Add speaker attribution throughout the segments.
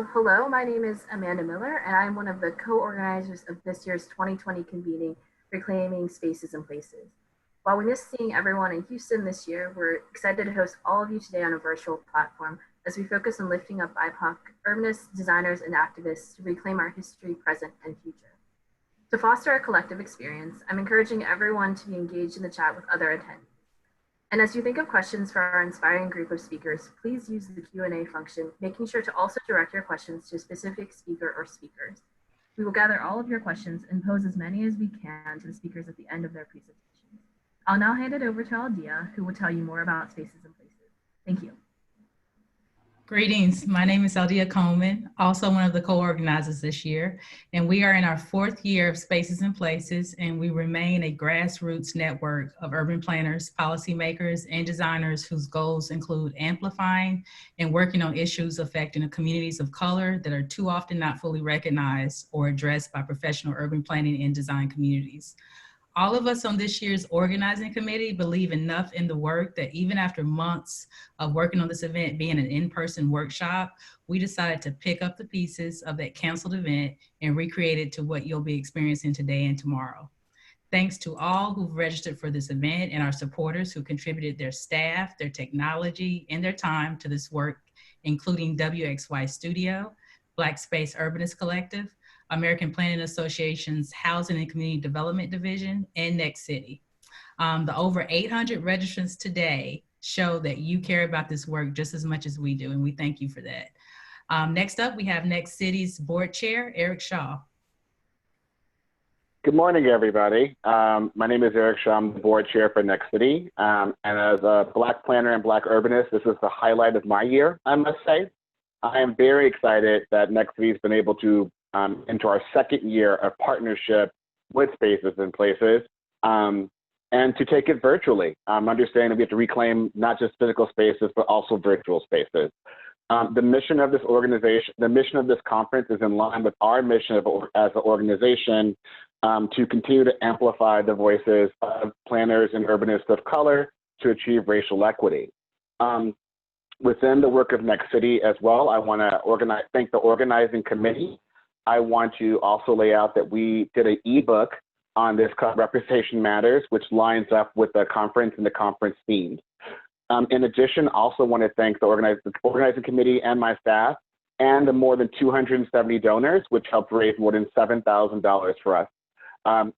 Speaker 1: So hello, my name is Amanda Miller, and I'm one of the co-organizers of this year's 2020 convening, Reclaiming Spaces and Places. While we miss seeing everyone in Houston this year, we're excited to host all of you today on a virtual platform as we focus on lifting up BIPOC urbanists, designers, and activists to reclaim our history, present, and future. To foster a collective experience, I'm encouraging everyone to be engaged in the chat with other attendees. And as you think of questions for our inspiring group of speakers, please use the Q&A function, making sure to also direct your questions to a specific speaker or speakers. We will gather all of your questions and pose as many as we can to the speakers at the end of their presentations. I'll now hand it over to Aldia, who will tell you more about Spaces and Places. Thank you.
Speaker 2: Greetings, my name is Aldia Coleman, also one of the co-organizers this year, and we are in our 4th year of Spaces and Places, and we remain a grassroots network of urban planners, policymakers, and designers whose goals include amplifying and working on issues affecting the communities of color that are too often not fully recognized or addressed by professional urban planning and design communities. All of us on this year's organizing committee believe enough in the work that even after months of working on this event being an in-person workshop, we decided to pick up the pieces of that canceled event and recreate it to what you'll be experiencing today and tomorrow. Thanks to all who've registered for this event and our supporters who contributed their staff, their technology, and their time to this work, including WXY Studio, Black Space Urbanist Collective, American Planning Association's Housing and Community Development Division, and Next City. The over 800 registrants today show that you care about this work just as much as we do, and we thank you for that. Next up, we have Next City's board chair, Eric Shaw.
Speaker 3: Good morning, everybody. My name is Eric Shaw. I'm the board chair for Next City. And as a Black planner and Black urbanist, this is the highlight of my year, I must say. I am very excited that Next City has been able to into our 2nd year of partnership with Spaces and Places, and to take it virtually. Understanding we have to reclaim not just physical spaces, but also virtual spaces. The mission of this organization, the mission of this conference is in line with our mission as an organization to continue to amplify the voices of planners and urbanists of color to achieve racial equity. Within the work of Next City as well, I want to thank the organizing committee. I want to also lay out that we did an ebook on this called Representation Matters, which lines up with the conference and the conference themes. In addition, also want to thank the organizing committee and my staff and the more than 270 donors, which helped raise more than $7,000 for us.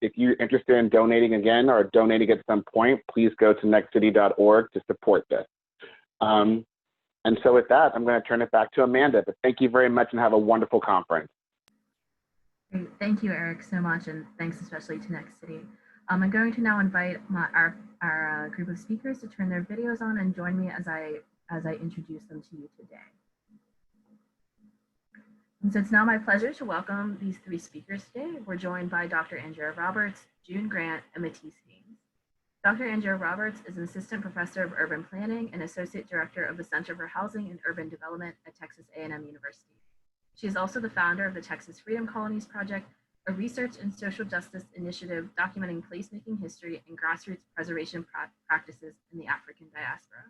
Speaker 3: If you're interested in donating again or donating at some point, please go to nextcity.org to support this. And so with that, I'm going to turn it back to Amanda, but thank you very much and have a wonderful conference.
Speaker 1: Great. Thank you, Eric, so much, and thanks especially to Next City. I'm going to now invite our group of speakers to turn their videos on and join me as I introduce them to you today. And so it's now my pleasure to welcome these 3 speakers today. We're joined by Dr. Andrea Roberts, June Grant, and Matisse Haynes. Dr. Andrea Roberts is an assistant professor of urban planning and associate director of the Center for Housing and Urban Development at Texas A&M University. She is also the founder of the Texas Freedom Colonies Project, a research and social justice initiative documenting placemaking history and grassroots preservation practices in the African diaspora.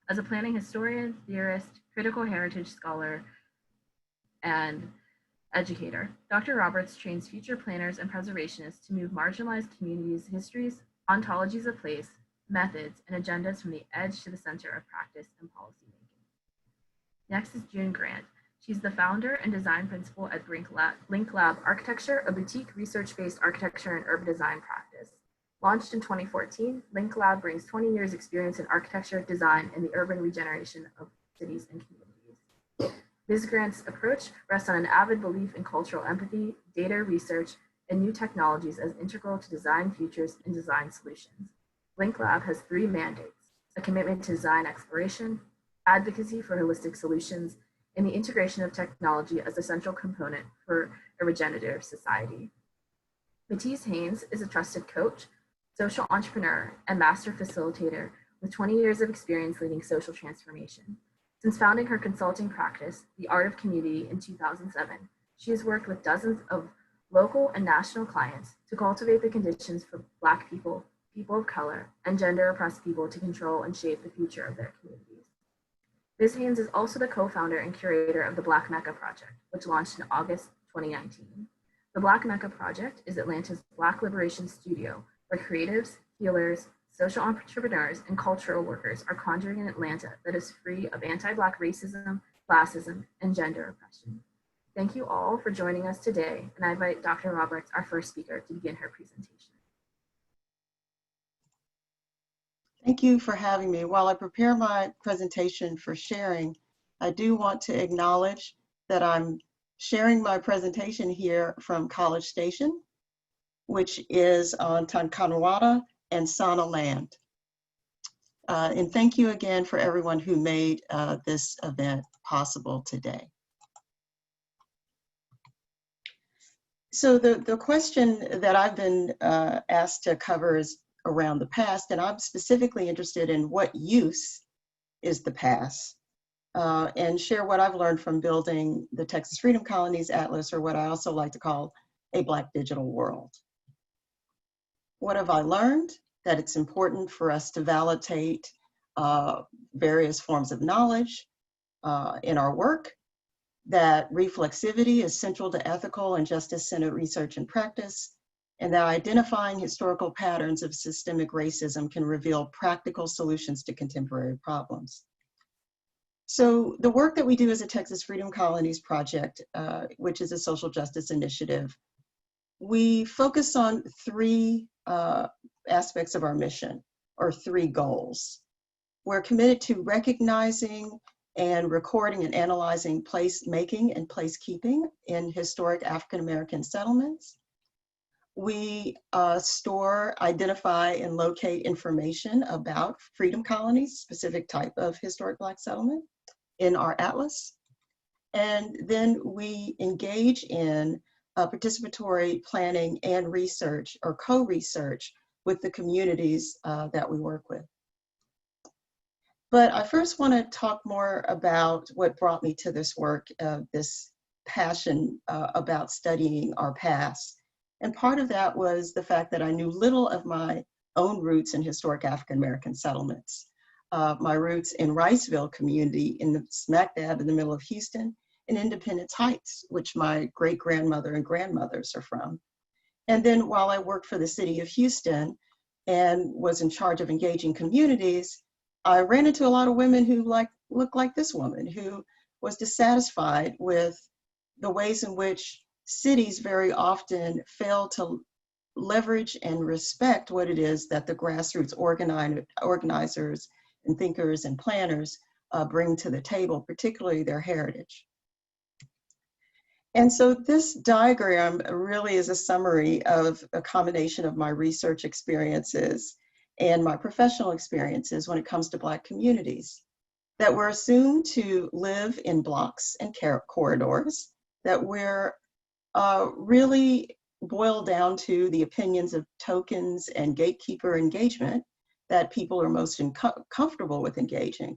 Speaker 1: As a planning historian, theorist, critical heritage scholar, and educator, Dr. Roberts trains future planners and preservationists to move marginalized communities' histories, ontologies of place, methods, and agendas from the edge to the center of practice and policymaking. Next is June Grant. She's the founder and design principal at Link Lab Architecture, a boutique research-based architecture and urban design practice. Launched in 2014, Link Lab brings 20 years experience in architecture, design, and the urban regeneration of cities and communities. Ms. Grant's approach rests on an avid belief in cultural empathy, data research, and new technologies as integral to design futures and design solutions. Link Lab has 3 mandates: a commitment to design exploration, advocacy for holistic solutions, and the integration of technology as a central component for a regenerative society. Matisse Haynes is a trusted coach, social entrepreneur, and master facilitator with 20 years of experience leading social transformation. Since founding her consulting practice, The Art of Community, in 2007, she has worked with dozens of local and national clients to cultivate the conditions for Black people, people of color, and gender-oppressed people to control and shape the future of their communities. Ms. Haynes is also the co-founder and curator of the Black Mecca Project, which launched in August 2019. The Black Mecca Project is Atlanta's Black liberation studio where creatives, healers, social entrepreneurs, and cultural workers are conjuring an Atlanta that is free of anti-Black racism, classism, and gender oppression. Thank you all for joining us today, and I invite Dr. Roberts, our first speaker, to begin her presentation.
Speaker 4: Thank you for having me. While I prepare my presentation for sharing, I do want to acknowledge that I'm sharing my presentation here from College Station, which is on Tonconawata and Sana land. And thank you again for everyone who made this event possible today. So the question that I've been asked to cover is around the past, and I'm specifically interested in what use is the past, and share what I've learned from building the Texas Freedom Colonies Atlas, or what I also like to call a Black digital world. What have I learned? That it's important for us to validate various forms of knowledge in our work, that reflexivity is central to ethical and justice-centered research and practice, and that identifying historical patterns of systemic racism can reveal practical solutions to contemporary problems. So the work that we do as a Texas Freedom Colonies Project, which is a social justice initiative, we focus on three aspects of our mission, or three goals. We're committed to recognizing and recording and analyzing placemaking and placekeeping in historic African American settlements. We store, identify, and locate information about freedom colonies, specific type of historic Black settlement, in our atlas. And then we engage in participatory planning and research, or co-research, with the communities that we work with. But I first want to talk more about what brought me to this work, this passion about studying our past. And part of that was the fact that I knew little of my own roots in historic African American settlements. My roots in Riceville community, in the smack dab in the middle of Houston, and Independence Heights, which my great-grandmother and grandmothers are from. And then while I worked for the city of Houston and was in charge of engaging communities, I ran into a lot of women who looked like this woman, who was dissatisfied with the ways in which cities very often fail to leverage and respect what it is that the grassroots organizers and thinkers and planners bring to the table, particularly their heritage. And so this diagram really is a summary of a combination of my research experiences and my professional experiences when it comes to Black communities that were assumed to live in blocks and corridors, that were really boiled down to the opinions of tokens and gatekeeper engagement that people are most comfortable with engaging,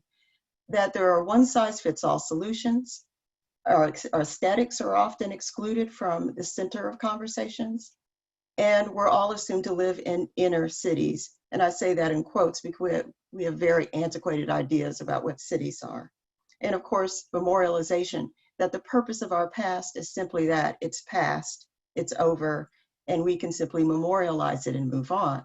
Speaker 4: that there are one-size-fits-all solutions. Our aesthetics are often excluded from the center of conversations, and we're all assumed to live in inner cities. And I say that in quotes because we have very antiquated ideas about what cities are. And of course, memorialization, that the purpose of our past is simply that, it's past, it's over, and we can simply memorialize it and move on.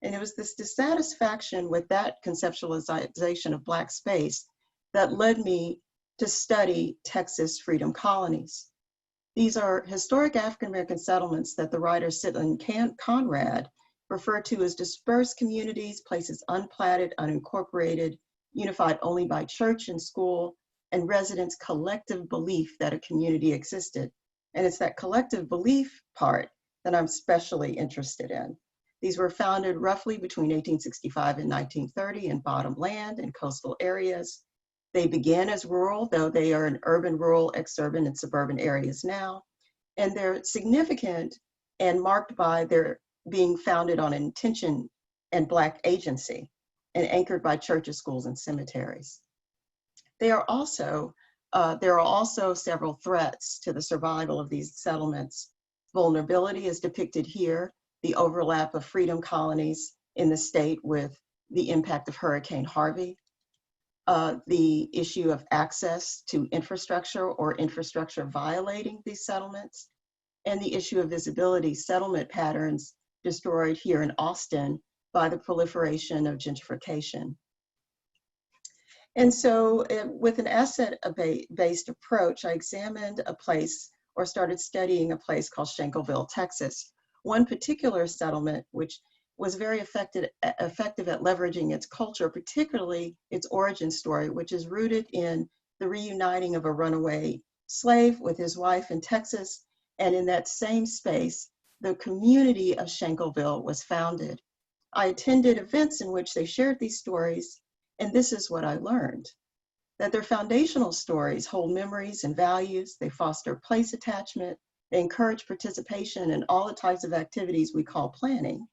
Speaker 4: And it was this dissatisfaction with that conceptualization of Black space that led me to study Texas Freedom Colonies. These are historic African American settlements that the writer Sitlin Conrad referred to as dispersed communities, places unplatted, unincorporated, unified only by church and school, and residents' collective belief that a community existed. And it's that collective belief part that I'm especially interested in. These were founded roughly between 1865 and 1930 in bottomland and coastal areas. They began as rural, though they are in urban, rural, exurban, and suburban areas now. And they're significant and marked by their being founded on intention and Black agency and anchored by churches, schools, and cemeteries. There are also several threats to the survival of these settlements. Vulnerability is depicted here, the overlap of freedom colonies in the state with the impact of Hurricane Harvey. the issue of access to infrastructure or infrastructure violating these settlements, and the issue of visibility, settlement patterns destroyed here in Austin by the proliferation of gentrification. And so with an asset-based approach, I examined a place or started studying a place called Schenkelville, Texas. One particular settlement, which was very effective at leveraging its culture, particularly its origin story, which is rooted in the reuniting of a runaway slave with his wife in Texas. And in that same space, the community of Schenkelville was founded. I attended events in which they shared these stories, and this is what I learned: that their foundational stories hold memories and values, they foster place attachment, they encourage participation in all the types of activities we call planning,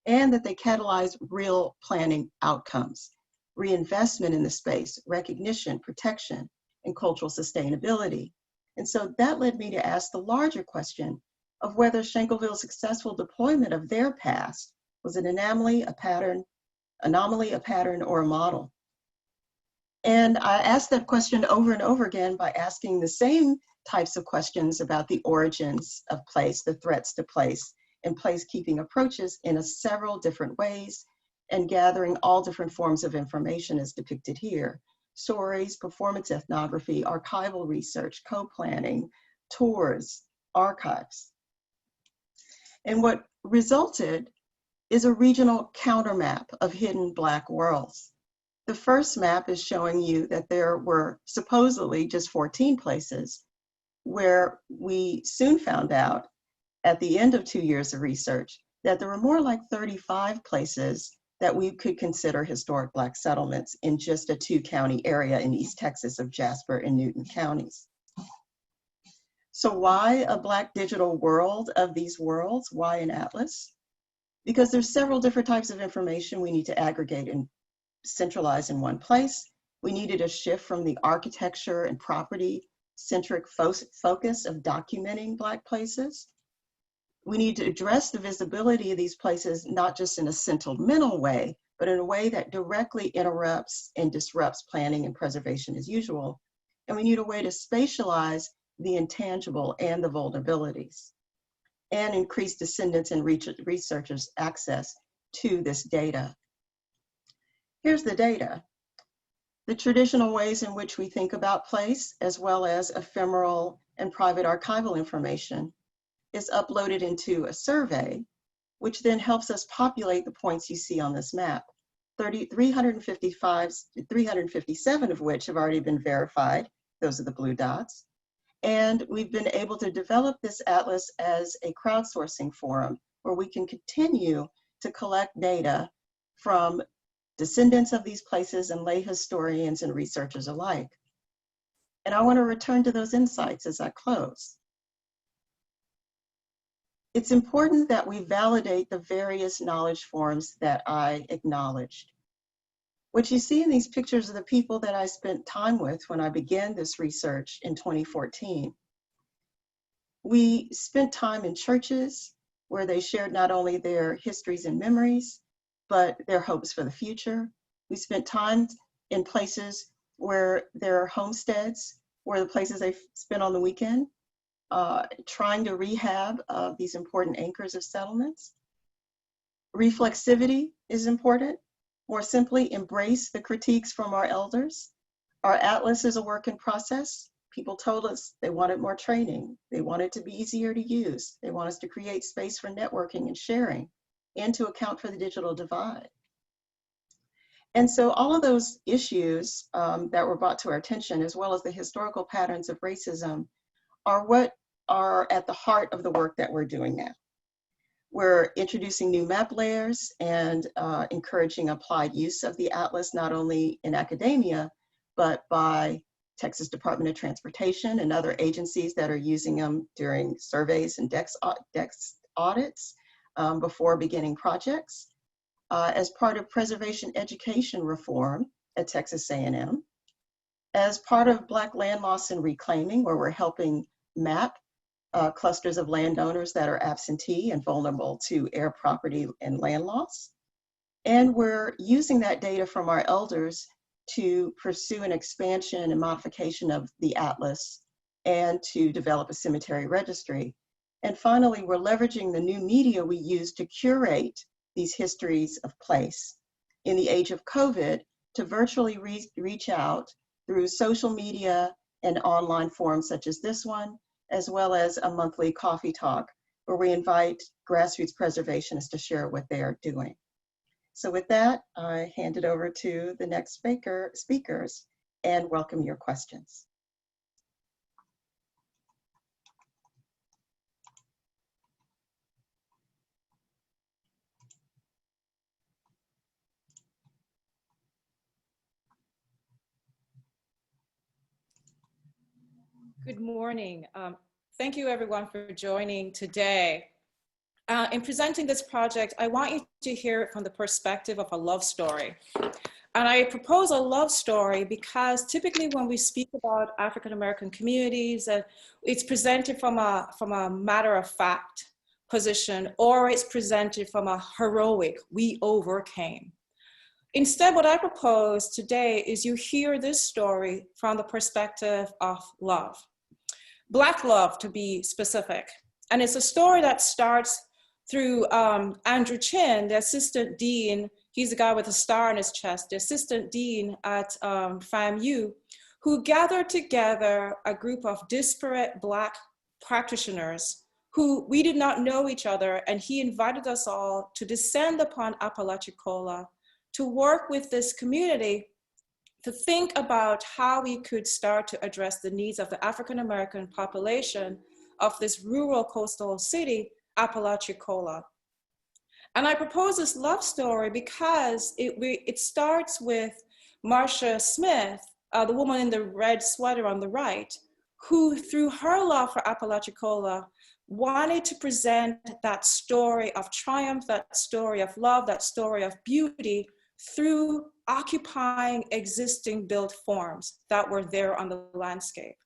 Speaker 4: and that they catalyze real planning outcomes, reinvestment in the space, recognition, protection, and cultural sustainability. And so that led me to ask the larger question of whether Schenkelville's successful deployment of their past was an anomaly, a pattern, or a model. And I asked that question over and over again by asking the same types of questions about the origins of place, the threats to place, and placekeeping approaches in several different ways, and gathering all different forms of information as depicted here: stories, performance ethnography, archival research, co-planning, tours, archives. And what resulted is a regional countermap of hidden Black worlds. The first map is showing you that there were supposedly just 14 places, where we soon found out at the end of 2 years of research that there were more like 35 places that we could consider historic Black settlements in just a 2-county area in East Texas of Jasper and Newton counties. So why a Black digital world of these worlds? Why an atlas? Because there's several different types of information we need to aggregate and centralize in one place. We needed a shift from the architecture and property-centric focus of documenting Black places. We need to address the visibility of these places, not just in a sentimental way, but in a way that directly interrupts and disrupts planning and preservation as usual. And we need a way to spatialize the intangible and the vulnerabilities, and increase descendants and researchers' access to this data. Here's the data. The traditional ways in which we think about place, as well as ephemeral and private archival information, is uploaded into a survey, which then helps us populate the points you see on this map. 357 of which have already been verified. Those are the blue dots. And we've been able to develop this atlas as a crowdsourcing forum where we can continue to collect data from descendants of these places and lay historians and researchers alike. And I want to return to those insights as I close. It's important that we validate the various knowledge forms that I acknowledged. What you see in these pictures are the people that I spent time with when I began this research in 2014. We spent time in churches where they shared not only their histories and memories, but their hopes for the future. We spent time in places where there are homesteads, where the places they spent on the weekend, trying to rehab these important anchors of settlements. Reflexivity is important. More simply, embrace the critiques from our elders. Our atlas is a work in process. People told us they wanted more training. They wanted it to be easier to use. They want us to create space for networking and sharing, and to account for the digital divide. And so all of those issues that were brought to our attention, as well as the historical patterns of racism, are what are at the heart of the work that we're doing now. We're introducing new map layers and encouraging applied use of the atlas, not only in academia, but by Texas Department of Transportation and other agencies that are using them during surveys and DEX audits before beginning projects, as part of preservation education reform at Texas A&M, as part of Black land loss and reclaiming, where we're helping map clusters of landowners that are absentee and vulnerable to air, property, and land loss. And we're using that data from our elders to pursue an expansion and modification of the atlas and to develop a cemetery registry. And finally, we're leveraging the new media we use to curate these histories of place in the age of COVID to virtually reach out through social media and online forums such as this one, as well as a monthly coffee talk where we invite grassroots preservationists to share what they are doing. So with that, I hand it over to the next speakers and welcome your questions.
Speaker 5: Good morning. Thank you everyone for joining today. In presenting this project, I want you to hear it from the perspective of a love story. And I propose a love story because typically when we speak about African-American communities, it's presented from a matter of fact position, or it's presented from a heroic, we overcame. Instead, what I propose today is you hear this story from the perspective of love. Black love, to be specific. And it's a story that starts through Andrew Chin, the assistant dean. He's the guy with a star on his chest, the assistant dean at FAMU, who gathered together a group of disparate Black practitioners who we did not know each other, and he invited us all to descend upon Apalachicola to work with this community to think about how we could start to address the needs of the African-American population of this rural coastal city, Apalachicola. And I propose this love story because it starts with Marcia Smith, the woman in the red sweater on the right, who through her love for Apalachicola wanted to present that story of triumph, that story of love, that story of beauty through occupying existing built forms that were there on the landscape.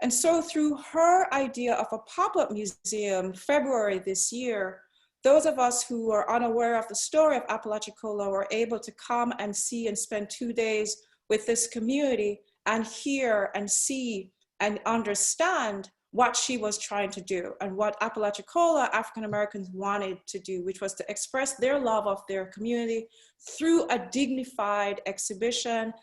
Speaker 5: And so through her idea of a pop-up museum, February this year, those of us who are unaware of the story of Apalachicola were able to come and see and spend 2 days with this community and hear and see and understand what she was trying to do and what Apalachicola African Americans wanted to do, which was to express their love of their community through a dignified exhibition,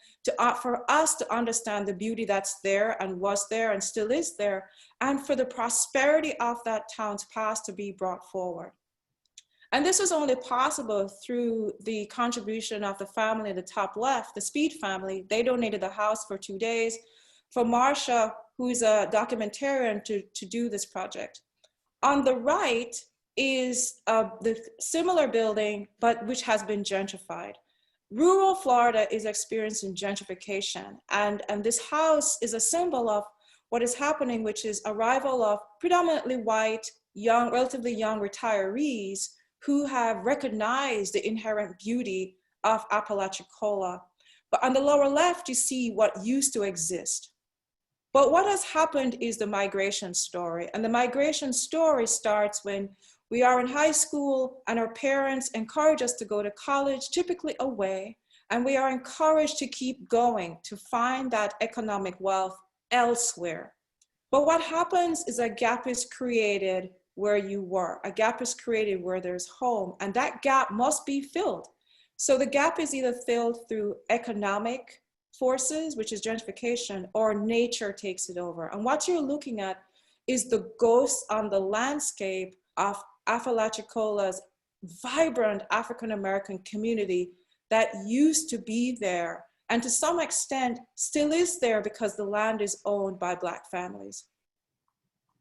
Speaker 5: for us to understand the beauty that's there and was there and still is there, and for the prosperity of that town's past to be brought forward. And this was only possible through the contribution of the family in the top left, the Speed family. They donated the house for 2 days for Marcia, who's a documentarian, to do this project. On the right is the similar building, but which has been gentrified. Rural Florida is experiencing gentrification, and this house is a symbol of what is happening, which is arrival of predominantly white, young, relatively young retirees who have recognized the inherent beauty of Apalachicola. But on the lower left, you see what used to exist. But what has happened is the migration story. And the migration story starts when we are in high school and our parents encourage us to go to college, typically away, and we are encouraged to keep going, to find that economic wealth elsewhere. But what happens is a gap is created where you were. A gap is created where there's home, and that gap must be filled. So the gap is either filled through economic forces, which is gentrification, or nature takes it over. And what you're looking at is the ghosts on the landscape of Apalachicola's vibrant African-American community that used to be there, and to some extent still is there because the land is owned by Black families.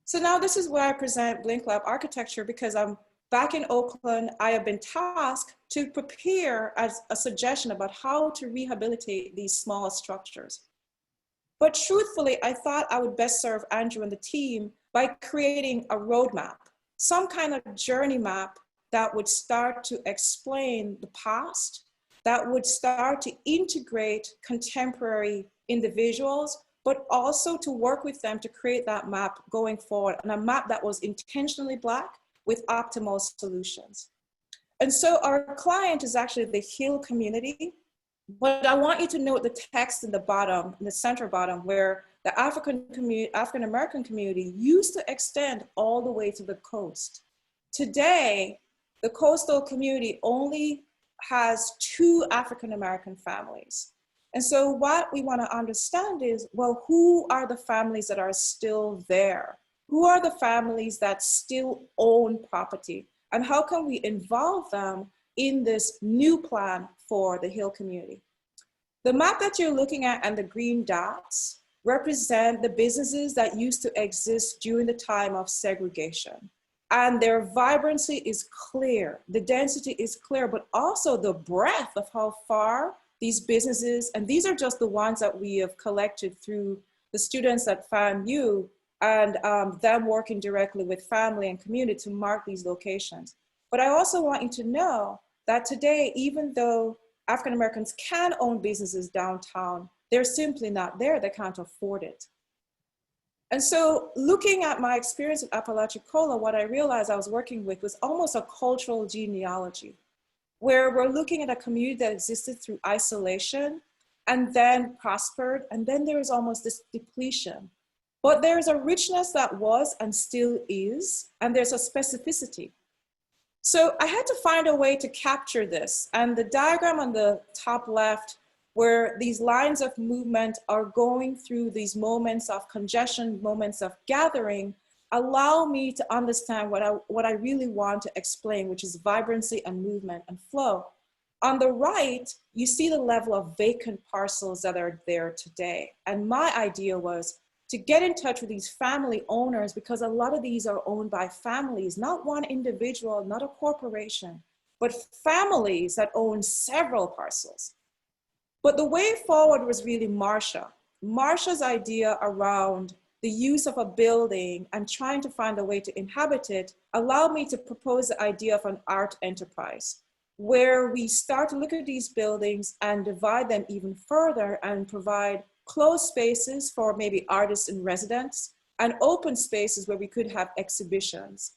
Speaker 5: So now this is where I present Blink Lab architecture, because I'm back in Oakland. I have been tasked to prepare as a suggestion about how to rehabilitate these small structures. But truthfully, I thought I would best serve Andrew and the team by creating a roadmap, some kind of journey map that would start to explain the past, that would start to integrate contemporary individuals, but also to work with them to create that map going forward, and a map that was intentionally Black with optimal solutions. And so our client is actually the Hill community. But I want you to note the text in the bottom, in the center bottom, where the African-American community used to extend all the way to the coast. Today, the coastal community only has 2 African-American families. And so what we want to understand is, well, who are the families that are still there? Who are the families that still own property? And how can we involve them in this new plan for the Hill community? The map that you're looking at and the green dots represent the businesses that used to exist during the time of segregation. And their vibrancy is clear, the density is clear, but also the breadth of how far these businesses, and these are just the ones that we have collected through the students at FAMU and them working directly with family and community to mark these locations. But I also want you to know that today, even though African Americans can own businesses downtown, they're simply not there, they can't afford it. And so looking at my experience at Apalachicola, what I realized I was working with was almost a cultural genealogy, where we're looking at a community that existed through isolation and then prospered, and then there is almost this depletion. But there's a richness that was and still is, and there's a specificity. So I had to find a way to capture this, and the diagram on the top left, where these lines of movement are going through these moments of congestion, moments of gathering, allow me to understand what I really want to explain, which is vibrancy and movement and flow. On the right, you see the level of vacant parcels that are there today. And my idea was to get in touch with these family owners, because a lot of these are owned by families, not one individual, not a corporation, but families that own several parcels. But the way forward was really Marsha. Marsha's idea around the use of a building and trying to find a way to inhabit it allowed me to propose the idea of an art enterprise, where we start to look at these buildings and divide them even further and provide closed spaces for maybe artists in residence and open spaces where we could have exhibitions.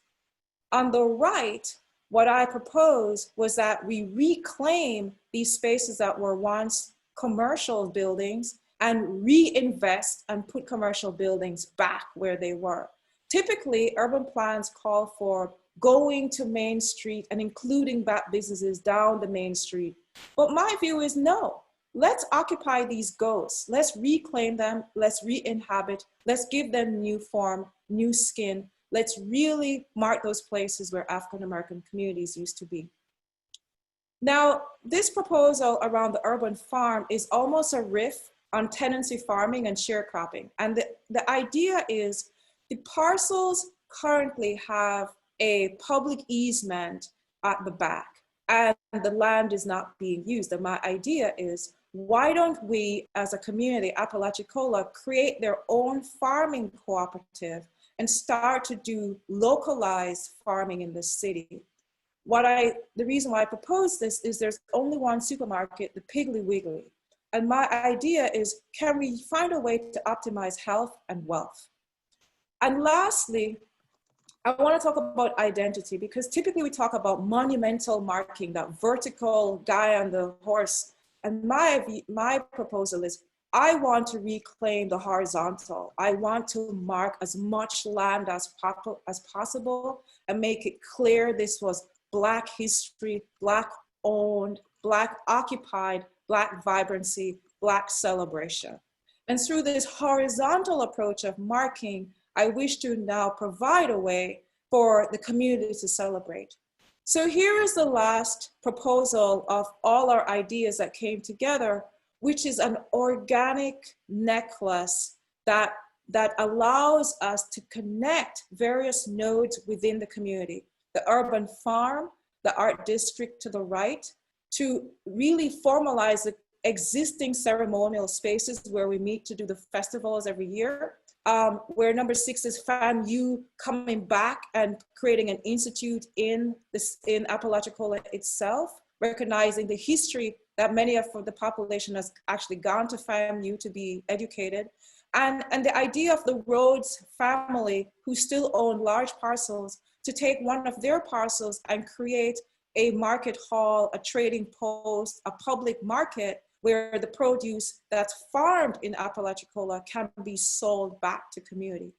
Speaker 5: On the right, what I proposed was that we reclaim these spaces that were once commercial buildings and reinvest and put commercial buildings back where they were. Typically, urban plans call for going to Main Street and including back businesses down the Main Street. But my view is no, let's occupy these ghosts. Let's reclaim them, let's re-inhabit, let's give them new form, new skin. Let's really mark those places where African-American communities used to be. Now, this proposal around the urban farm is almost a riff on tenancy farming and sharecropping. And the idea is the parcels currently have a public easement at the back and the land is not being used. And my idea is, why don't we as a community, Apalachicola, create their own farming cooperative and start to do localized farming in the city? The reason why I propose this is there's only one supermarket, the Piggly Wiggly. And my idea is, can we find a way to optimize health and wealth? And lastly, I want to talk about identity, because typically we talk about monumental marking, that vertical guy on the horse. And my proposal is, I want to reclaim the horizontal. I want to mark as much land as possible and make it clear this was Black history, Black owned, Black occupied, Black vibrancy, Black celebration. And through this horizontal approach of marking, I wish to now provide a way for the community to celebrate. So here is the last proposal of all our ideas that came together, which is an organic necklace that allows us to connect various nodes within the community. The urban farm, the art district to the right, to really formalize the existing ceremonial spaces where we meet to do the festivals every year, where number 6 is FAMU coming back and creating an institute in Apalachicola itself, recognizing the history that many of the population has actually gone to FAMU to be educated. And the idea of the Rhodes family, who still own large parcels, to take one of their parcels and create a market hall, a trading post, a public market where the produce that's farmed in Apalachicola can be sold back to community.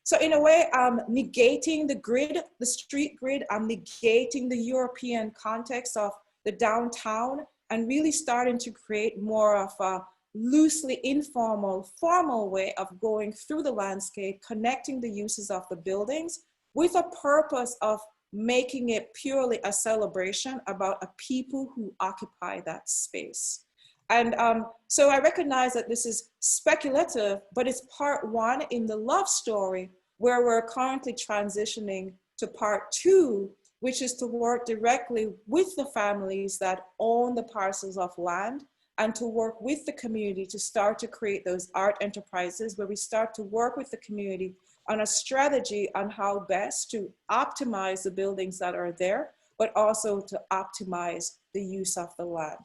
Speaker 5: So in a way, I'm negating the grid, the street grid. I'm negating the European context of the downtown and really starting to create more of a loosely informal, formal way of going through the landscape, connecting the uses of the buildings with a purpose of making it purely a celebration about a people who occupy that space. And so I recognize that this is speculative, but it's part one in the love story where we're currently transitioning to part two, which is to work directly with the families that own the parcels of land and to work with the community to start to create those art enterprises where we start to work with the community on a strategy on how best to optimize the buildings that are there, but also to optimize the use of the land.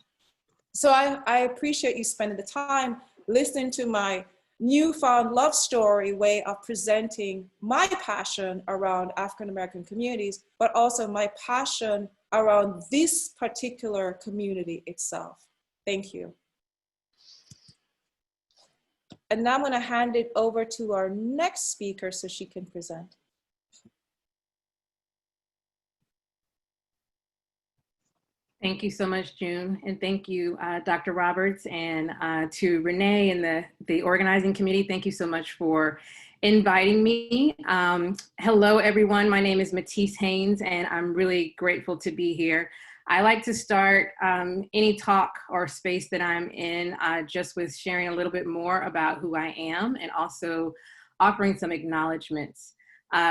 Speaker 5: So I appreciate you spending the time listening to my newfound love story way of presenting my passion around African-American communities, but also my passion around this particular community itself. Thank you. And now I'm going to hand it over to our next speaker so she can present.
Speaker 6: Thank you so much, June. And thank you, Dr. Roberts, and to Renee and the organizing committee. Thank you so much for inviting me. Hello, everyone. My name is Matisse Haynes, and I'm really grateful to be here. I like to start any talk or space that I'm in just with sharing a little bit more about who I am and also offering some acknowledgements.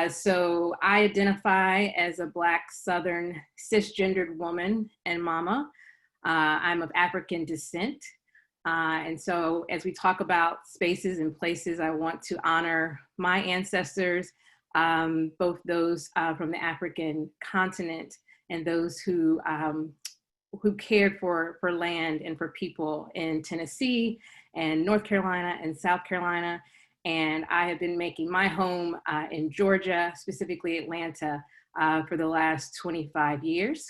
Speaker 6: So I identify as a Black Southern cisgendered woman and mama. I'm of African descent. And so as we talk about spaces and places, I want to honor my ancestors, both those from the African continent and those who cared for land and for people in Tennessee and North Carolina and South Carolina. And I have been making my home in Georgia, specifically Atlanta, for the last 25 years.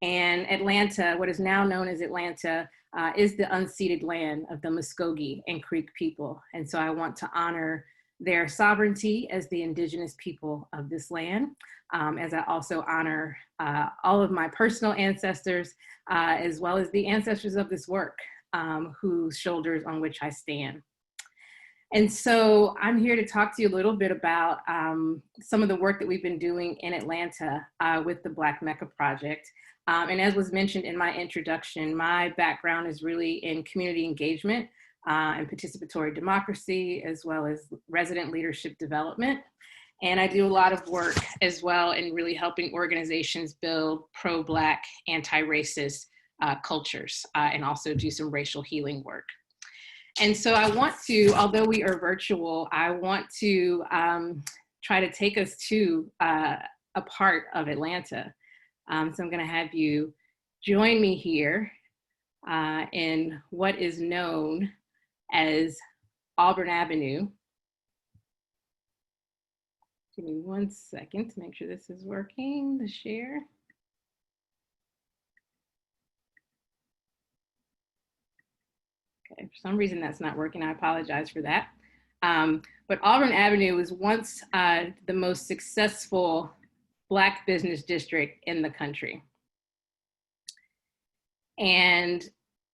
Speaker 6: And Atlanta, what is now known as Atlanta, is the unceded land of the Muskogee and Creek people. And so I want to honor their sovereignty as the indigenous people of this land, as I also honor all of my personal ancestors, as well as the ancestors of this work, whose shoulders on which I stand. And so I'm here to talk to you a little bit about some of the work that we've been doing in Atlanta with the Black Mecca Project. And as was mentioned in my introduction, my background is really in community engagement and participatory democracy, as well as resident leadership development. And I do a lot of work as well in really helping organizations build pro-Black, anti-racist cultures and also do some racial healing work. And so I want to, although we are virtual, I want to try to take us to a part of Atlanta. So I'm going to have you join me here in what is known as Auburn Avenue. Give me 1 second to make sure this is working, the share. Okay, for some reason that's not working. I apologize for that. But Auburn Avenue was once the most successful Black business district in the country. And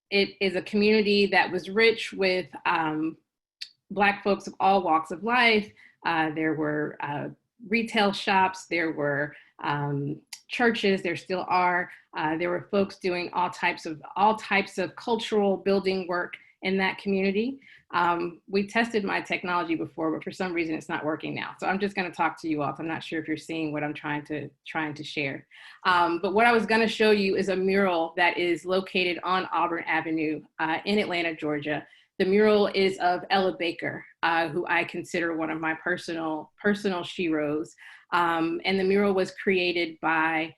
Speaker 6: it is a community that was rich with Black folks of all walks of life. There were retail shops, there were churches, there still are. There were folks doing all types of cultural building work in that community. We tested my technology before, but for some reason it's not working now. So I'm just gonna talk to you all. I'm not sure if you're seeing what I'm trying to share. But what I was gonna show you is a mural that is located on Auburn Avenue in Atlanta, Georgia. The mural is of Ella Baker, who I consider one of my personal sheroes. And the mural was created by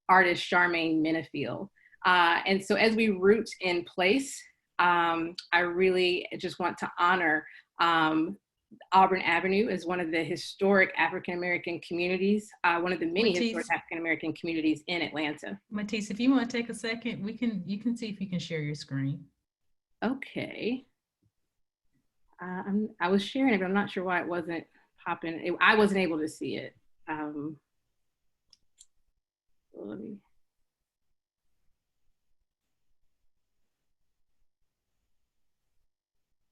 Speaker 6: artist Charmaine Minifield. And so as we root in place, I really just want to honor Auburn Avenue is one of the historic African-American communities, one of the many historic
Speaker 2: Matisse,
Speaker 6: African-American communities in Atlanta.
Speaker 2: Matisse, if you want to take a second, you can see if you can share your screen.
Speaker 6: Okay. I was sharing it, but I'm not sure why it wasn't popping. I wasn't able to see it. Let me.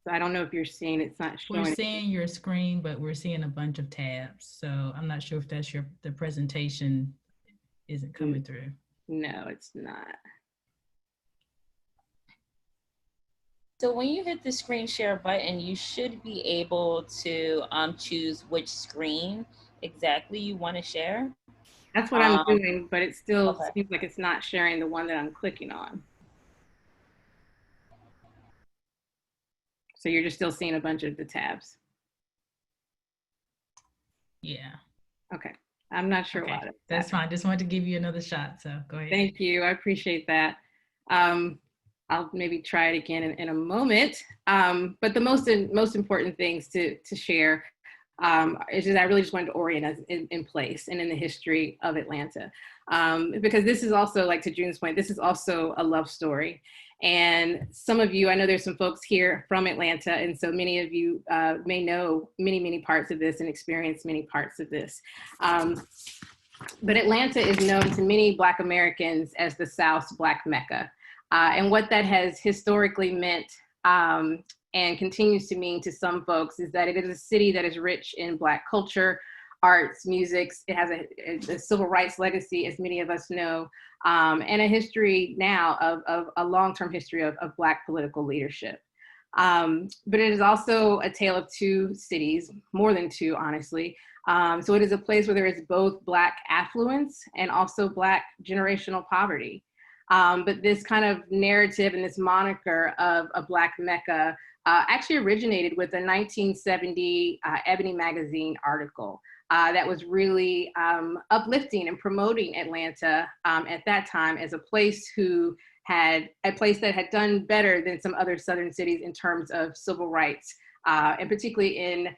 Speaker 6: So I don't know if you're seeing, it's not
Speaker 2: We're
Speaker 6: showing.
Speaker 2: seeing your screen, but we're seeing a bunch of tabs. So I'm not sure if that's the presentation isn't coming through.
Speaker 6: No, it's not.
Speaker 7: So when you hit the screen share button, you should be able to choose which screen exactly you want to share.
Speaker 6: That's what I'm doing, but it still
Speaker 7: Okay.
Speaker 6: seems like it's not sharing the one that I'm clicking on. So you're just still seeing a bunch of the tabs.
Speaker 2: Yeah.
Speaker 6: Okay. I'm not sure
Speaker 2: Okay,
Speaker 6: why.
Speaker 2: that's fine. Just wanted to give you another shot. So go ahead.
Speaker 6: Thank you. I appreciate that. I'll maybe try it again in a moment. But the most important things to share is just I really just wanted to orient us in place and in the history of Atlanta. Because this is also, like to June's point, this is also a love story. And some of you, I know there's some folks here from Atlanta, and so many of you may know many parts of this and experience many parts of this. But Atlanta is known to many Black Americans as the South's Black Mecca. And what that has historically meant and continues to mean to some folks is that it is a city that is rich in Black culture, arts, music. It has a civil rights legacy, as many of us know, and a history now of a long-term history of Black political leadership. But it is also a tale of two cities, more than two, honestly. So it is a place where there is both Black affluence and also Black generational poverty. But this kind of narrative and this moniker of a Black Mecca actually originated with a 1970 Ebony magazine article that was really uplifting and promoting Atlanta at that time as a place that had done better than some other Southern cities in terms of civil rights, and particularly in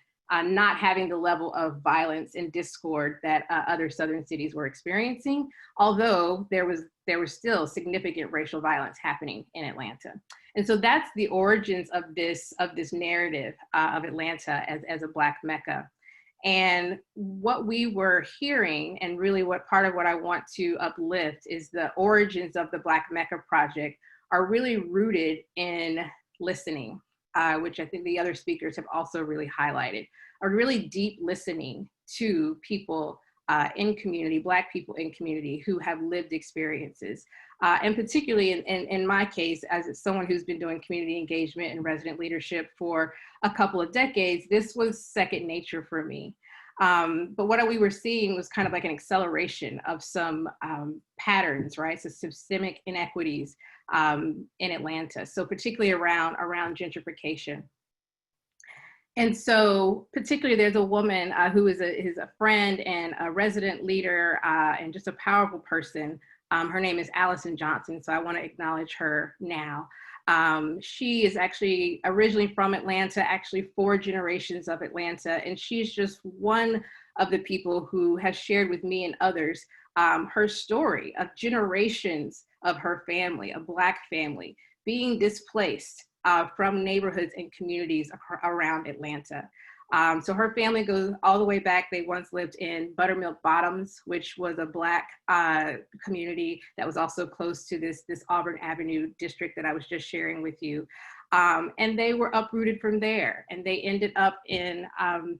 Speaker 6: not having the level of violence and discord that other Southern cities were experiencing, although there was still significant racial violence happening in Atlanta. And so that's the origins of this narrative of Atlanta as a Black Mecca. And what we were hearing, and really what part of what I want to uplift, is the origins of the Black Mecca Project are really rooted in listening, which I think the other speakers have also really highlighted, are really deep listening to people in community, Black people in community who have lived experiences. And particularly in my case, as someone who's been doing community engagement and resident leadership for a couple of decades, this was second nature for me. But what we were seeing was kind of like an acceleration of some patterns, right? So systemic inequities in Atlanta. So particularly around gentrification. And so particularly there's a woman who is a friend and a resident leader and just a powerful person. Her name is Allison Johnson. So I want to acknowledge her now. She is actually originally from Atlanta, actually 4 generations of Atlanta. And she's just one of the people who has shared with me and others her story of generations of her family, a Black family, being displaced from neighborhoods and communities around Atlanta. So her family goes all the way back. They once lived in Buttermilk Bottoms, which was a Black community that was also close to this Auburn Avenue district that I was just sharing with you. And they were uprooted from there, and they ended up in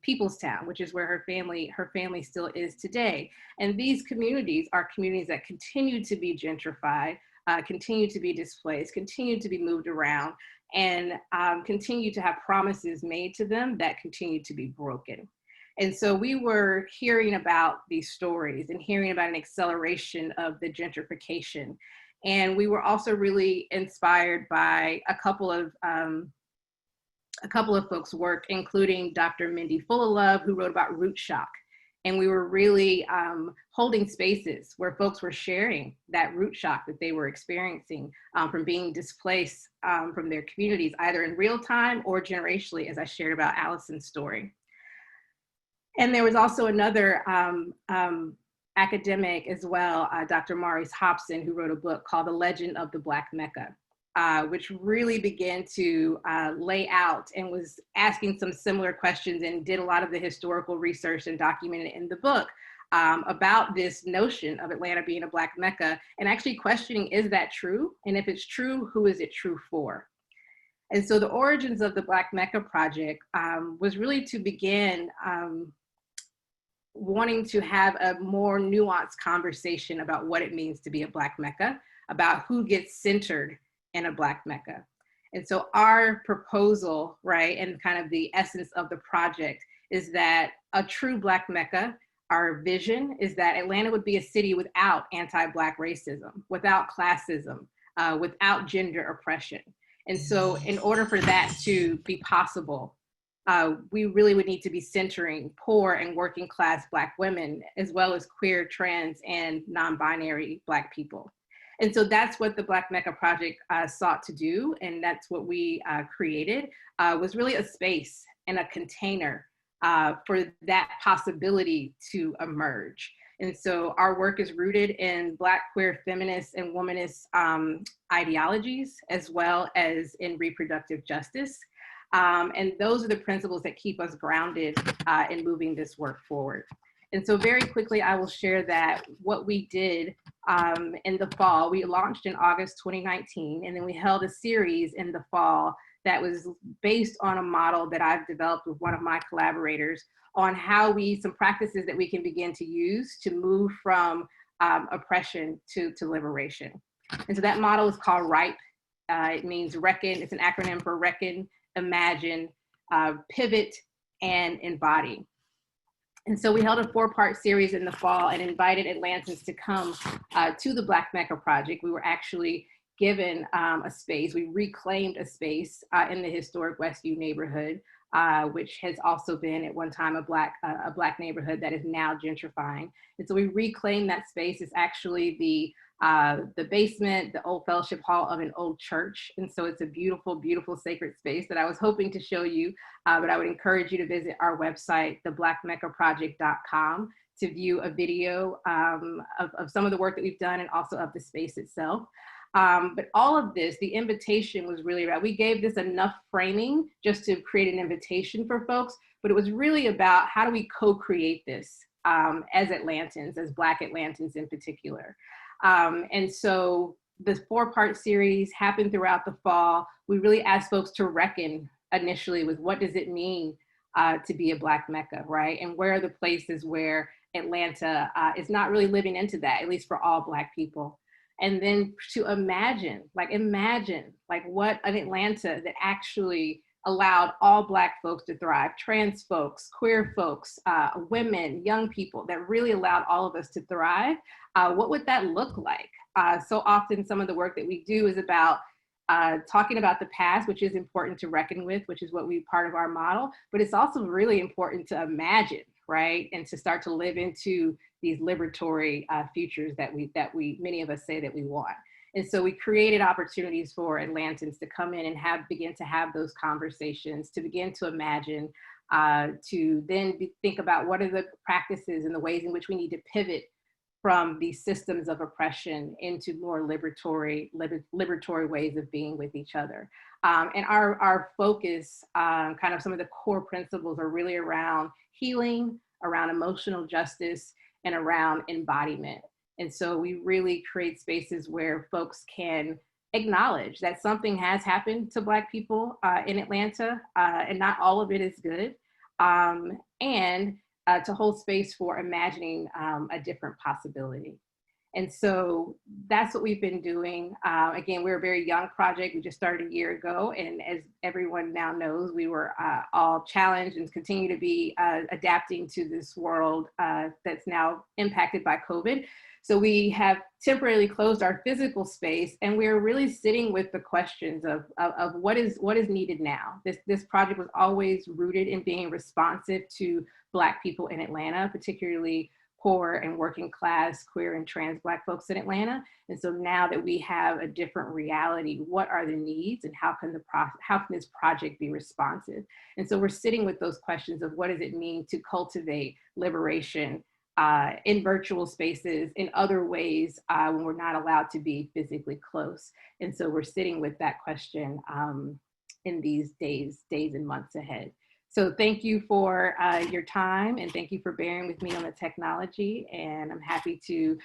Speaker 6: Peoplestown, which is where her family still is today. And these communities are communities that continue to be gentrified, continue to be displaced, continue to be moved around, and continue to have promises made to them that continue to be broken. And so we were hearing about these stories and hearing about an acceleration of the gentrification. And we were also really inspired by a couple of folks' work, including Dr. Mindy Fullilove, who wrote about root shock And we were really holding spaces where folks were sharing that root shock that they were experiencing from being displaced from their communities, either in real time or generationally, as I shared about Allison's story. And there was also another academic as well, Dr. Maurice Hobson, who wrote a book called The Legend of the Black Mecca, which really began to lay out and was asking some similar questions and did a lot of the historical research and documented in the book about this notion of Atlanta being a Black Mecca, and actually questioning, is that true? And if it's true, who is it true for? And so the origins of the Black Mecca Project was really to begin wanting to have a more nuanced conversation about what it means to be a Black Mecca, about who gets centered in a Black Mecca. And so our proposal, right, and kind of the essence of the project is that a true Black Mecca, our vision is that Atlanta would be a city without anti-Black racism, without classism, without gender oppression. And so in order for that to be possible, we really would need to be centering poor and working class Black women, as well as queer, trans, and non-binary Black people. And so that's what the Black Mecca Project sought to do, and that's what we created, was really a space and a container for that possibility to emerge. And so our work is rooted in Black, queer, feminist, and womanist ideologies, as well as in reproductive justice. And those are the principles that keep us grounded in moving this work forward. And so very quickly, I will share that what we did in the fall, we launched in August 2019, and then we held a series in the fall that was based on a model that I've developed with one of my collaborators on how some practices that we can begin to use to move from oppression to liberation. And so that model is called RIPE. It means reckon, it's an acronym for reckon, imagine, pivot, and embody. And so we held a 4-part series in the fall and invited Atlantans to come to the Black Mecca Project. We were actually given a space, we reclaimed a space in the historic Westview neighborhood, which has also been at one time a black neighborhood that is now gentrifying. And so we reclaimed that space. It's actually the basement, the old fellowship hall of an old church. And so it's a beautiful, beautiful sacred space that I was hoping to show you, but I would encourage you to visit our website, theblackmeccaproject.com, to view a video of some of the work that we've done and also of the space itself. But all of this, the invitation was really about, we gave this enough framing just to create an invitation for folks, but it was really about how do we co-create this as Atlantans, as Black Atlantans in particular. And so the 4-part series happened throughout the fall. We really asked folks to reckon initially with what does it mean to be a Black Mecca, right? And where are the places where Atlanta is not really living into that, at least for all Black people. And then to imagine what an Atlanta that actually allowed all Black folks to thrive, trans folks, queer folks, women, young people, that really allowed all of us to thrive. What would that look like? So often some of the work that we do is about talking about the past, which is important to reckon with, which is what we part of our model, but it's also really important to imagine, right? And to start to live into these liberatory futures that many of us say that we want. And so we created opportunities for Atlantans to come in and begin to have those conversations, to begin to imagine, to then think about what are the practices and the ways in which we need to pivot from these systems of oppression into more liberatory ways of being with each other. And our focus, kind of some of the core principles are really around healing, around emotional justice, and around embodiment. And so we really create spaces where folks can acknowledge that something has happened to Black people in Atlanta, and not all of it is good, and to hold space for imagining a different possibility. And so that's what we've been doing. Again, we're a very young project. We just started a year ago. And as everyone now knows, we were all challenged and continue to be adapting to this world that's now impacted by COVID. So we have temporarily closed our physical space, and we're really sitting with the questions of what is needed now. This project was always rooted in being responsive to Black people in Atlanta, particularly poor and working class, queer and trans Black folks in Atlanta. And so now that we have a different reality, what are the needs and how can this project be responsive? And so we're sitting with those questions of what does it mean to cultivate liberation in virtual spaces, in other ways when we're not allowed to be physically close. And so we're sitting with that question in these days and months ahead. So thank you for your time, and thank you for bearing with me on the technology. And I'm happy to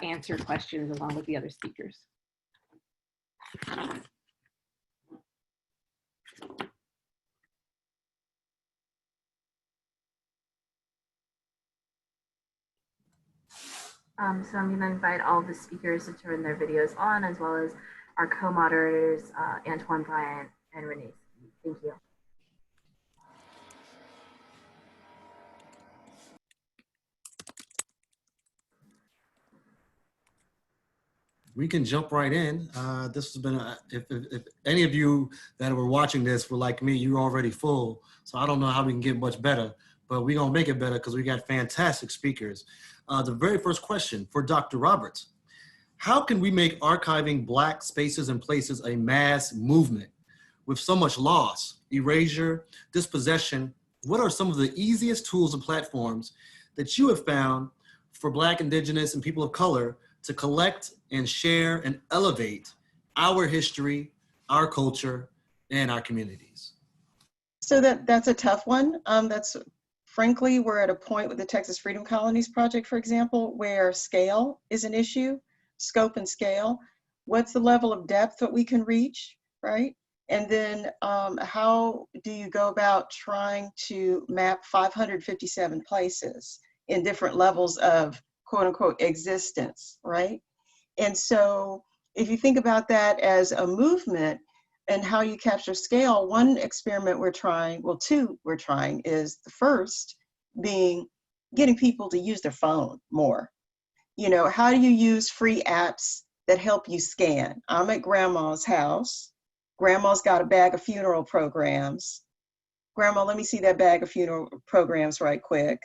Speaker 6: answer questions along with the other speakers.
Speaker 1: So I'm going to invite all the speakers to turn their videos on, as well as our co-moderators, Antoine Bryant and Renee. Thank you.
Speaker 8: We can jump right in. This has been, if any of you that were watching this were like me, you're already full. So I don't know how we can get much better, but we're gonna make it better because we got fantastic speakers. The very first question for Dr. Roberts: how can we make archiving Black spaces and places a mass movement? With so much loss, erasure, dispossession, what are some of the easiest tools and platforms that you have found for Black, Indigenous, and people of color to collect and share and elevate our history, our culture, and our communities?
Speaker 4: So that's a tough one. Frankly, we're at a point with the Texas Freedom Colonies Project, for example, where scale is an issue, scope and scale. What's the level of depth that we can reach, right? And then how do you go about trying to map 557 places in different levels of quote unquote existence, right? And so if you think about that as a movement and how you capture scale, one experiment we're trying, well, two we're trying, is the first being getting people to use their phone more. You know, how do you use free apps that help you scan? I'm at grandma's house. Grandma's got a bag of funeral programs. Grandma, let me see that bag of funeral programs right quick.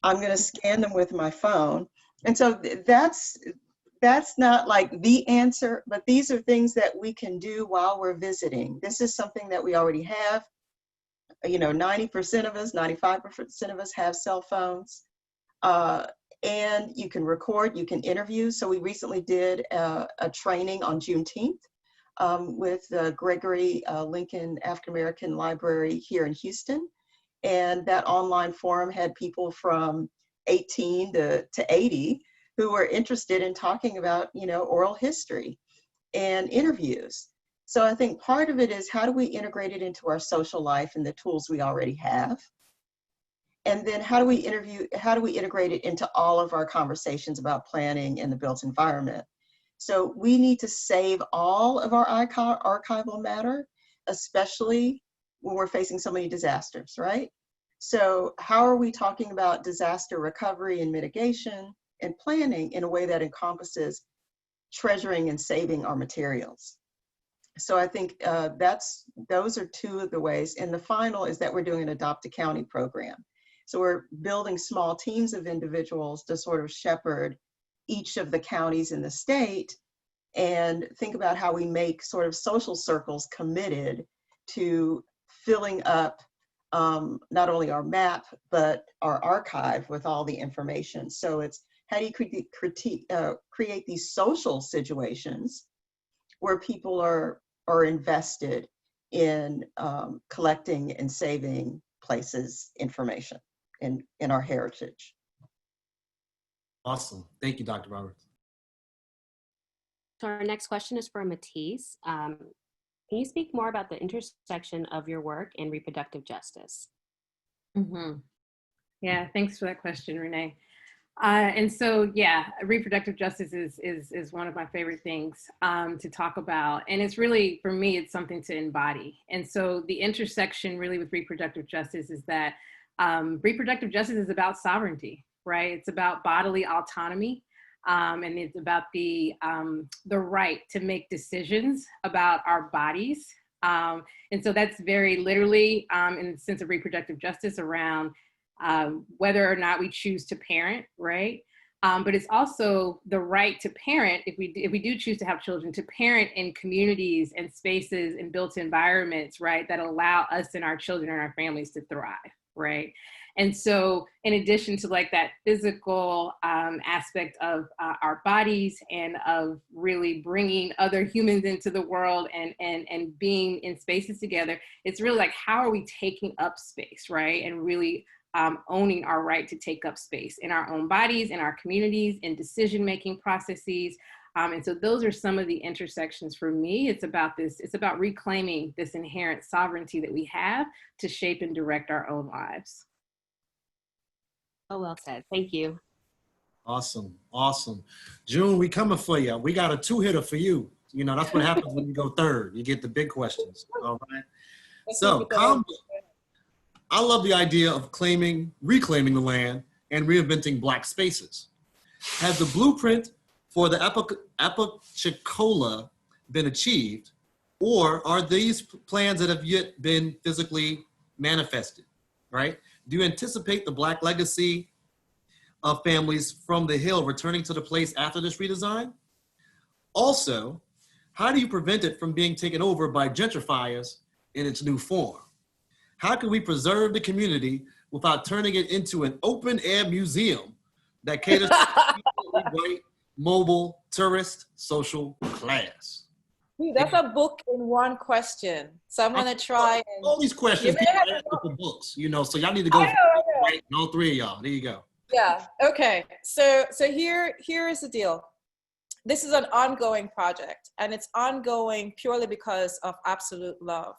Speaker 4: I'm gonna scan them with my phone. And so that's not like the answer, but these are things that we can do while we're visiting. This is something that we already have. You know, 90% of us, 95% of us have cell phones. And you can record, you can interview. So we recently did a training on Juneteenth with the Gregory Lincoln African American Library here in Houston. And that online forum had people from 18 to 80 who were interested in talking about, you know, oral history and interviews. So I think part of it is how do we integrate it into our social life and the tools we already have? And then how do we integrate it into all of our conversations about planning and the built environment? So we need to save all of our archival matter, especially when we're facing so many disasters, right? So how are we talking about disaster recovery and mitigation and planning in a way that encompasses treasuring and saving our materials? So I think those are two of the ways. And the final is that we're doing an Adopt a County program. So we're building small teams of individuals to sort of shepherd each of the counties in the state and think about how we make sort of social circles committed to filling up not only our map, but our archive with all the information. So it's how do you create these social situations where people are invested in collecting and saving places, information in our heritage.
Speaker 8: Awesome. Thank you, Dr. Roberts.
Speaker 9: So our next question is for Matisse. Can you speak more about the intersection of your work and reproductive justice?
Speaker 6: Yeah, thanks for that question, Renee. And so, yeah, reproductive justice is one of my favorite things to talk about. And it's really, for me, it's something to embody. And so the intersection really with reproductive justice is that reproductive justice is about sovereignty, right? It's about bodily autonomy. and it's about the right to make decisions about our bodies. And so that's very literally in the sense of reproductive justice around whether or not we choose to parent, right? But it's also the right to parent, if we do choose to have children, to parent in communities and spaces and built environments, right, that allow us and our children and our families to thrive, right? And so in addition to like that physical aspect of our bodies and of really bringing other humans into the world and being in spaces together, it's really like, how are we taking up space, right? And really owning our right to take up space in our own bodies, in our communities, in decision-making processes. And so those are some of the intersections for me. It's about reclaiming this inherent sovereignty that we have to shape and direct our own lives.
Speaker 9: Oh, well said. Thank you.
Speaker 8: Awesome. Awesome. June, we coming for you. We got a two-hitter for you. You know, that's what happens when you go third. You get the big questions. All right. So, I love the idea of reclaiming the land and reinventing Black spaces. Has the blueprint for the Apalachicola been achieved, or are these plans that have yet been physically manifested, right? Do you anticipate the Black legacy of families from the Hill returning to the place after this redesign? Also, how do you prevent it from being taken over by gentrifiers in its new form? How can we preserve the community without turning it into an open air museum that caters to white, mobile, tourist, social class?
Speaker 5: That's a book in one question. So I'm gonna try.
Speaker 8: All these questions, for books, you know, so y'all need to go right, all three of y'all. There you go.
Speaker 5: Yeah, okay. So here is the deal. This is an ongoing project, and it's ongoing purely because of absolute love.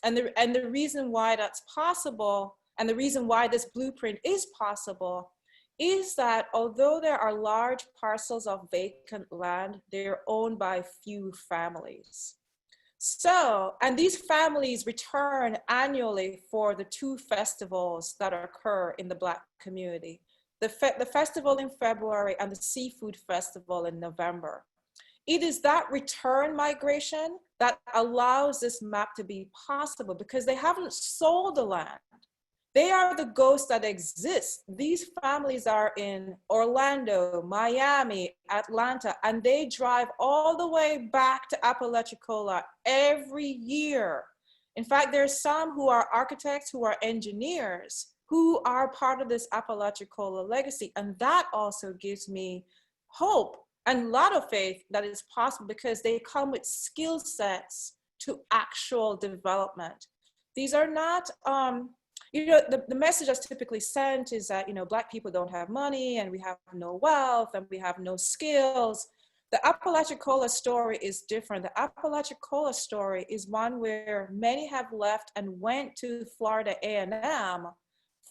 Speaker 5: And the reason why that's possible, and the reason why this blueprint is possible, is that although there are large parcels of vacant land, they're owned by few families. So, and these families return annually for the two festivals that occur in the Black community, the festival in February and the Seafood Festival in November. It is that return migration that allows this map to be possible, because they haven't sold the land. They are the ghosts that exist. These families are in Orlando, Miami, Atlanta, and they drive all the way back to Apalachicola every year. In fact, there's some who are architects, who are engineers, who are part of this Apalachicola legacy. And that also gives me hope and a lot of faith that it's possible, because they come with skill sets to actual development. These are not, you know, the message that's typically sent is that, you know, Black people don't have money and we have no wealth and we have no skills. The Apalachicola story is different. The Apalachicola story is one where many have left and went to Florida A&M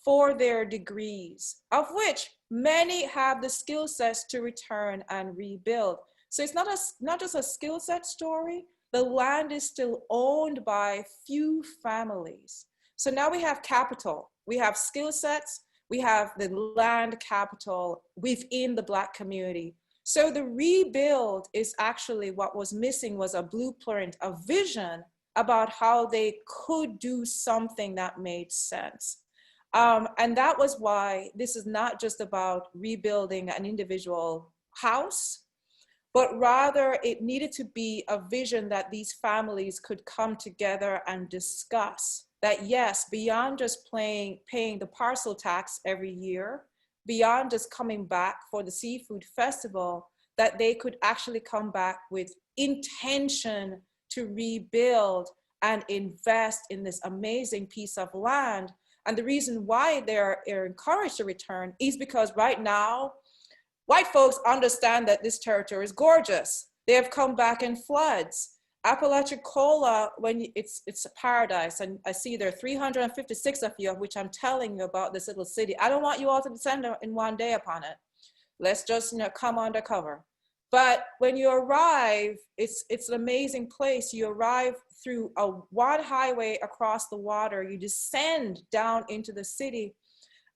Speaker 5: for their degrees, of which many have the skill sets to return and rebuild. So it's not just a skill set story. The land is still owned by few families. So now we have capital, we have skill sets, we have the land capital within the Black community. So the rebuild is actually what was missing, was a blueprint, a vision about how they could do something that made sense. And that was why this is not just about rebuilding an individual house, but rather it needed to be a vision that these families could come together and discuss. That yes, beyond just paying the parcel tax every year, beyond just coming back for the seafood festival, that they could actually come back with intention to rebuild and invest in this amazing piece of land. And the reason why they're encouraged to return is because right now, white folks understand that this territory is gorgeous. They have come back in floods. Apalachicola, it's a paradise, and I see there are 356 of you, of which I'm telling you about this little city. I don't want you all to descend in one day upon it. Let's just, you know, come undercover. But when you arrive, it's an amazing place. You arrive through one highway across the water. You descend down into the city,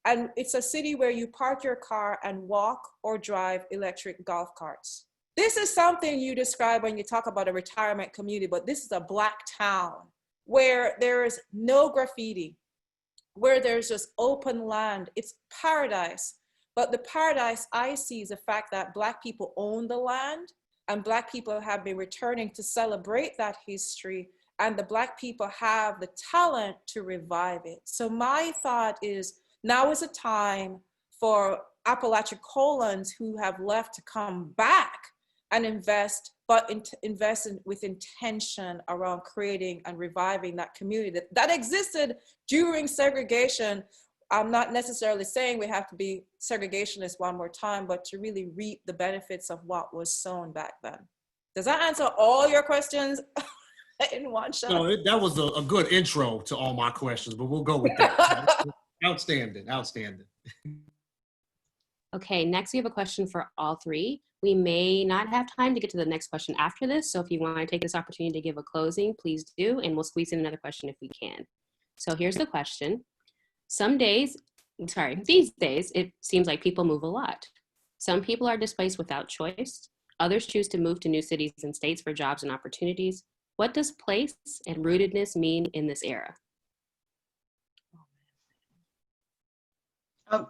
Speaker 5: And it's a city where you park your car and walk or drive electric golf carts. This is something you describe when you talk about a retirement community, but this is a Black town where there is no graffiti, where there's just open land. It's paradise. But the paradise I see is the fact that Black people own the land, and Black people have been returning to celebrate that history, and the Black people have the talent to revive it. So my thought is, now is a time for Apalachicolans who have left to come back and invest, but invest with intention around creating and reviving that community that existed during segregation. I'm not necessarily saying we have to be segregationists one more time, but to really reap the benefits of what was sown back then. Does that answer all your questions in one shot?
Speaker 8: No, that was a good intro to all my questions, but we'll go with that. Outstanding, outstanding.
Speaker 9: Okay, next we have a question for all three. We may not have time to get to the next question after this, so if you want to take this opportunity to give a closing, please do, and we'll squeeze in another question if we can. So here's the question. These days, it seems like people move a lot. Some people are displaced without choice. Others choose to move to new cities and states for jobs and opportunities. What does place and rootedness mean in this era?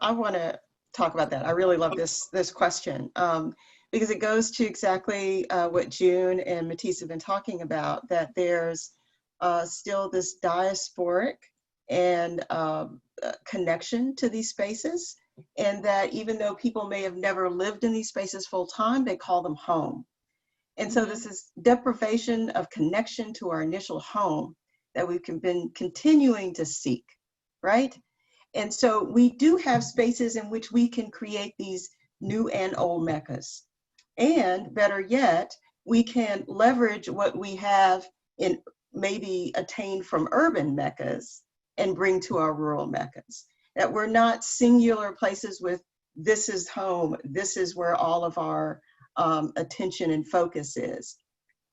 Speaker 4: I want to talk about that. I really love this question because it goes to exactly what June and Matisse have been talking about, that there's still this diasporic and connection to these spaces, and that even though people may have never lived in these spaces full time, they call them home. And so this is deprivation of connection to our initial home that we've been continuing to seek, right? And so we do have spaces in which we can create these new and old meccas. And better yet, we can leverage what we have in maybe attained from urban meccas and bring to our rural meccas. That we're not singular places with this is home, this is where all of our attention and focus is.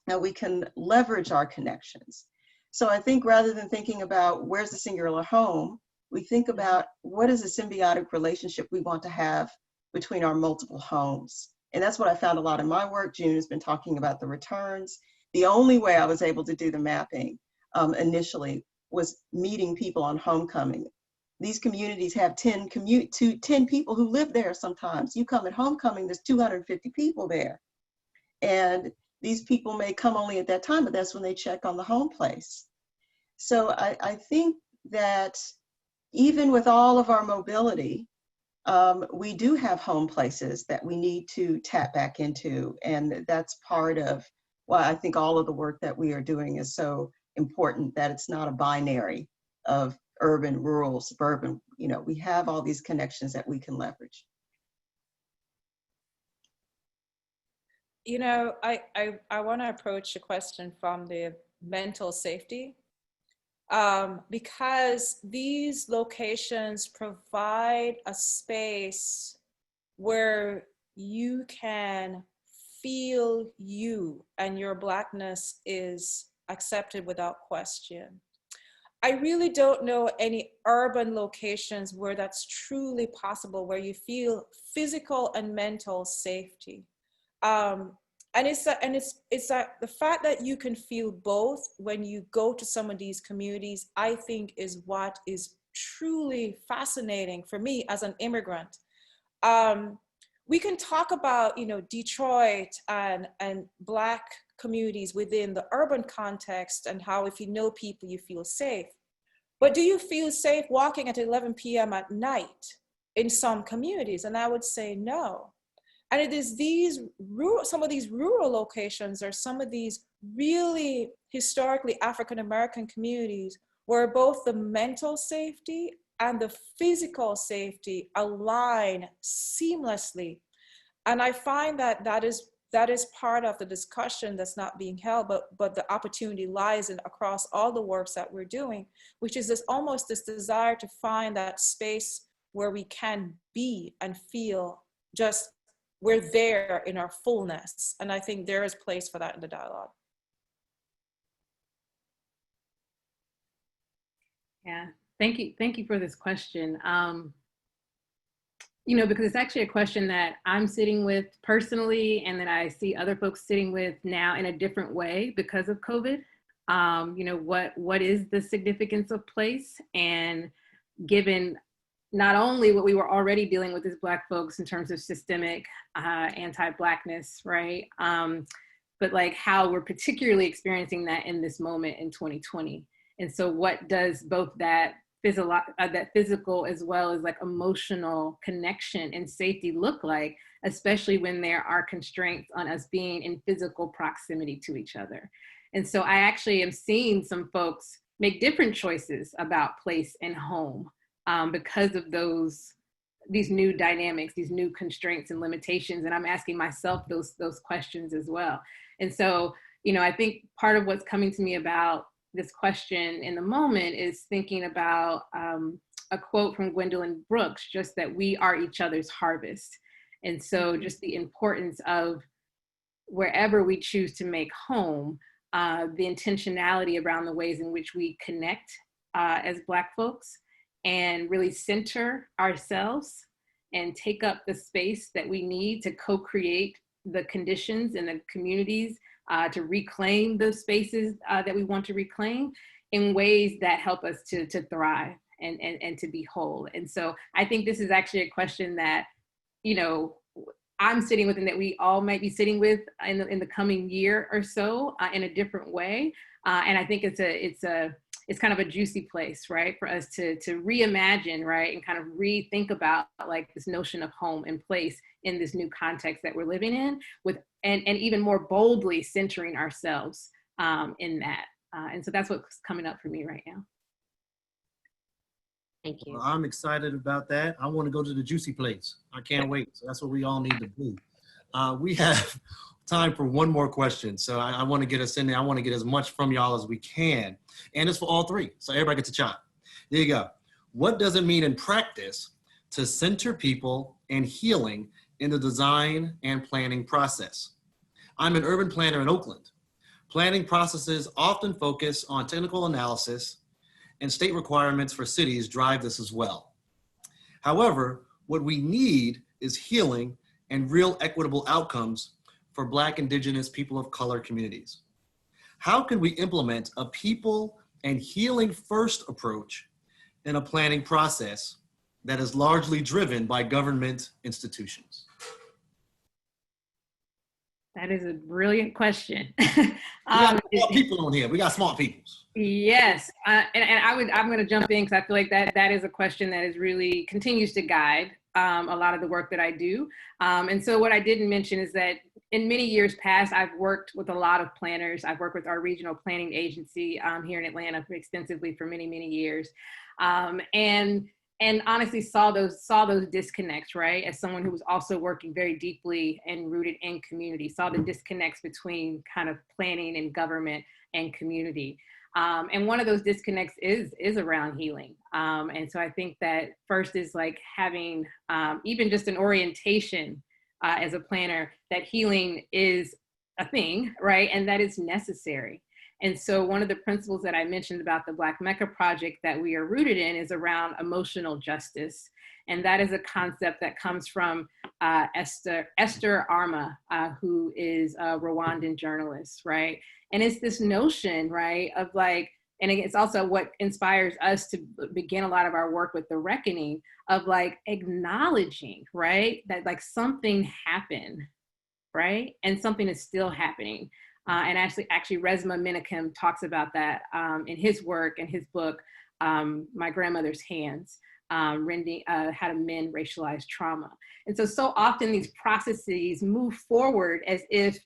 Speaker 4: Now we can leverage our connections. So I think rather than thinking about where's the singular home, we think about what is a symbiotic relationship we want to have between our multiple homes. And that's what I found a lot in my work. June has been talking about the returns. The only way I was able to do the mapping initially was meeting people on homecoming. These communities have 10 people who live there sometimes. You come at homecoming, there's 250 people there. And these people may come only at that time, but that's when they check on the home place. So I think that even with all of our mobility, we do have home places that we need to tap back into. And that's part of why I think all of the work that we are doing is so important, that it's not a binary of urban, rural, suburban. You know, we have all these connections that we can leverage.
Speaker 5: You know, I want to approach the question from the mental safety. Because these locations provide a space where you can feel you and your Blackness is accepted without question. I really don't know any urban locations where that's truly possible, where you feel physical and mental safety. And it's the fact that you can feel both when you go to some of these communities, I think is what is truly fascinating for me as an immigrant. We can talk about, you know, Detroit and Black communities within the urban context and how if you know people, you feel safe. But do you feel safe walking at 11 p.m. at night in some communities? And I would say no. And it is some of these rural locations or some of these really historically African-American communities where both the mental safety and the physical safety align seamlessly. And I find that that is part of the discussion that's not being held, but the opportunity lies in across all the works that we're doing, which is almost this desire to find that space where we can be and feel just we're there in our fullness. And I think there is place for that in the dialogue.
Speaker 6: Yeah, thank you for this question. Because it's actually a question that I'm sitting with personally, and that I see other folks sitting with now in a different way because of COVID. What is the significance of place? And given not only what we were already dealing with as Black folks in terms of systemic anti-Blackness, right? But like how we're particularly experiencing that in this moment in 2020. And so what does both that physical as well as like emotional connection and safety look like, especially when there are constraints on us being in physical proximity to each other? And so I actually am seeing some folks make different choices about place and home because of these new dynamics, these new constraints and limitations. And I'm asking myself those questions as well. And so, I think part of what's coming to me about this question in the moment is thinking about a quote from Gwendolyn Brooks, just that we are each other's harvest. And so just the importance of wherever we choose to make home, the intentionality around the ways in which we connect as Black folks and really center ourselves and take up the space that we need to co-create the conditions and the communities to reclaim those spaces that we want to reclaim in ways that help us to thrive and to be whole. And so I think this is actually a question that, I'm sitting with and that we all might be sitting with in the coming year or so in a different way. And I think it's kind of a juicy place, right, for us to reimagine, right, and kind of rethink about like this notion of home and place in this new context that we're living in, and even more boldly centering ourselves in that. And so that's what's coming up for me right now.
Speaker 9: Thank you.
Speaker 8: Well, I'm excited about that. I want to go to the juicy place. I can't wait. So that's what we all need to do. We have time for one more question. So I want to get us in there. I want to get as much from y'all as we can. And it's for all three. So everybody gets a shot. There you go. What does it mean in practice to center people and healing in the design and planning process? I'm an urban planner in Oakland. Planning processes often focus on technical analysis, and state requirements for cities drive this as well. However, what we need is healing and real equitable outcomes for Black, Indigenous, people of color communities. How can we implement a people and healing first approach in a planning process that is largely driven by government institutions?
Speaker 6: That is a brilliant question.
Speaker 8: We got smart people on here. We got smart people.
Speaker 6: Yes, I'm going to jump in because I feel like that is a question that is really continues to guide a lot of the work that I do. And so what I didn't mention is that in many years past, I've worked with a lot of planners. I've worked with our regional planning agency here in Atlanta extensively for many, many years. And honestly saw those disconnects, right? As someone who was also working very deeply and rooted in community, saw the disconnects between kind of planning and government and community. And one of those disconnects is around healing. And so I think that first is like having even just an orientation as a planner that healing is a thing, right? And that is necessary. And so one of the principles that I mentioned about the Black Mecca Project that we are rooted in is around emotional justice. And that is a concept that comes from Esther Arma, who is a Rwandan journalist, right? And it's this notion, right, of like, and it's also what inspires us to begin a lot of our work with the reckoning of like acknowledging, right, that like something happened, right? And something is still happening. And actually Resmaa Menakem talks about that in his work and his book, My Grandmother's Hands, How to Mend Racialized Trauma. And so often these processes move forward as if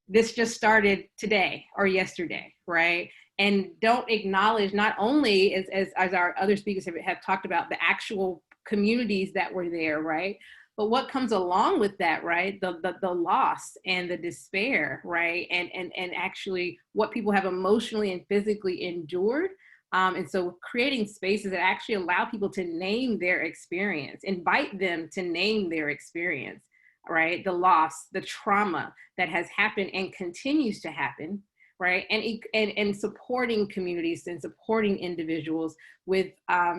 Speaker 6: this just started today or yesterday, right? And don't acknowledge not only as our other speakers have talked about the actual communities that were there, right? But what comes along with that, right? The loss and the despair, right? And actually what people have emotionally and physically endured. And so creating spaces that actually allow people to name their experience, invite them to name their experience, right? The loss, the trauma that has happened and continues to happen, right? And supporting communities and supporting individuals with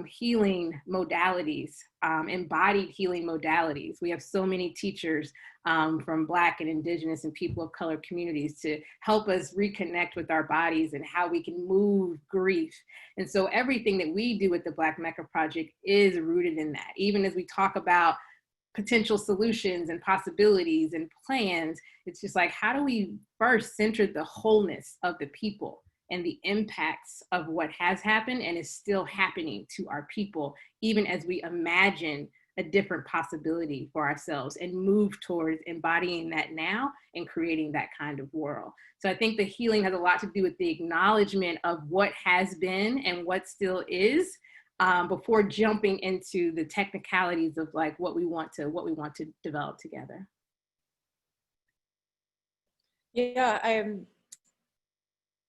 Speaker 6: healing modalities, embodied healing modalities. We have so many teachers from Black and Indigenous and people of color communities to help us reconnect with our bodies and how we can move grief. And so everything that we do at the Black Mecca Project is rooted in that. Even as we talk about potential solutions and possibilities and plans, it's just like, how do we first center the wholeness of the people and the impacts of what has happened and is still happening to our people, even as we imagine a different possibility for ourselves and move towards embodying that now and creating that kind of world. So I think the healing has a lot to do with the acknowledgement of what has been and what still is, before jumping into the technicalities of like what we want to develop together.
Speaker 5: Yeah,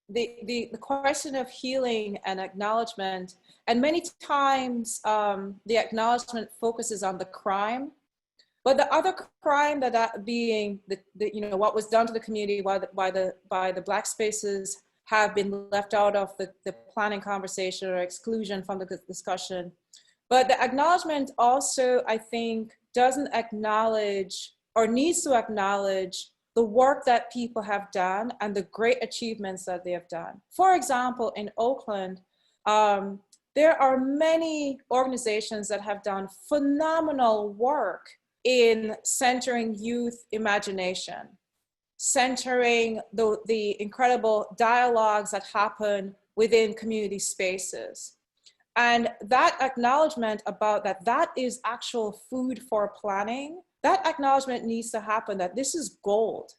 Speaker 5: the question of healing and acknowledgement, and many times the acknowledgement focuses on the crime, but the other crime that being what was done to the community by the Black spaces have been left out of the planning conversation or exclusion from the discussion. But the acknowledgement also, I think, doesn't acknowledge or needs to acknowledge the work that people have done and the great achievements that they have done. For example, in Oakland, there are many organizations that have done phenomenal work in centering youth imagination, centering the incredible dialogues that happen within community spaces. And that acknowledgement about that is actual food for planning. That acknowledgement needs to happen, that this is gold,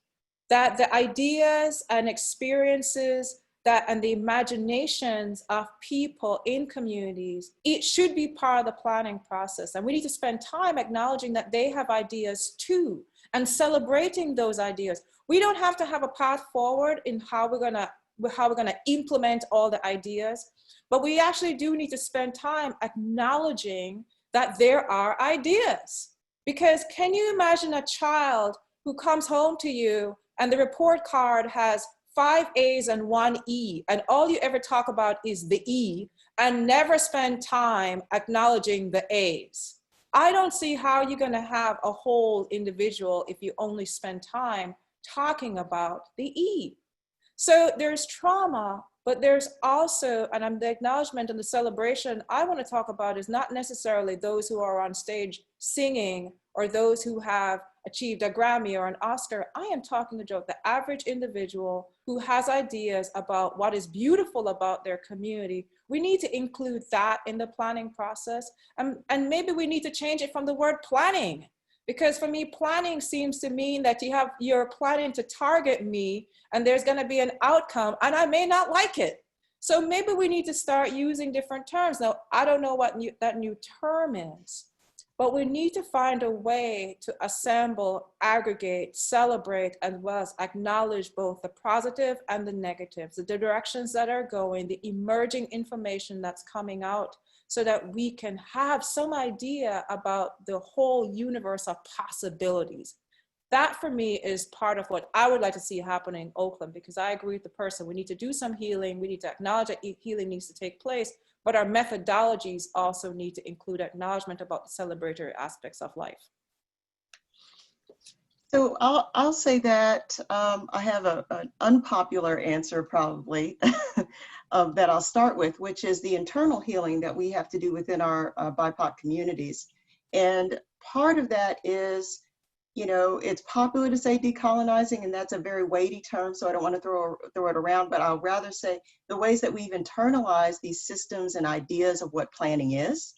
Speaker 5: that the ideas and experiences and the imaginations of people in communities, it should be part of the planning process. And we need to spend time acknowledging that they have ideas too, and celebrating those ideas. We don't have to have a path forward in how we're gonna implement all the ideas, but we actually do need to spend time acknowledging that there are ideas. Because can you imagine a child who comes home to you and the report card has 5 A's and 1 E, and all you ever talk about is the E, and never spend time acknowledging the A's? I don't see how you're gonna have a whole individual if you only spend time talking about the E. So there's trauma, but there's also, and the acknowledgement and the celebration I want to talk about is not necessarily those who are on stage singing or those who have achieved a Grammy or an Oscar. I am talking about the average individual who has ideas about what is beautiful about their community. We need to include that in the planning process. And maybe we need to change it from the word planning. Because for me, planning seems to mean that you're planning to target me and there's gonna be an outcome and I may not like it. So maybe we need to start using different terms. Now, I don't know what that new term is, but we need to find a way to assemble, aggregate, celebrate, as well as acknowledge both the positive and the negatives, the directions that are going, the emerging information that's coming out, so that we can have some idea about the whole universe of possibilities. That for me is part of what I would like to see happen in Oakland, because I agree with the person. We need to do some healing. We need to acknowledge that healing needs to take place, but our methodologies also need to include acknowledgement about the celebratory aspects of life.
Speaker 4: So I'll say that I have an unpopular answer probably that I'll start with, which is the internal healing that we have to do within our BIPOC communities. And part of that is, it's popular to say decolonizing, and that's a very weighty term, so I don't want to throw it around, but I'll rather say the ways that we've internalized these systems and ideas of what planning is,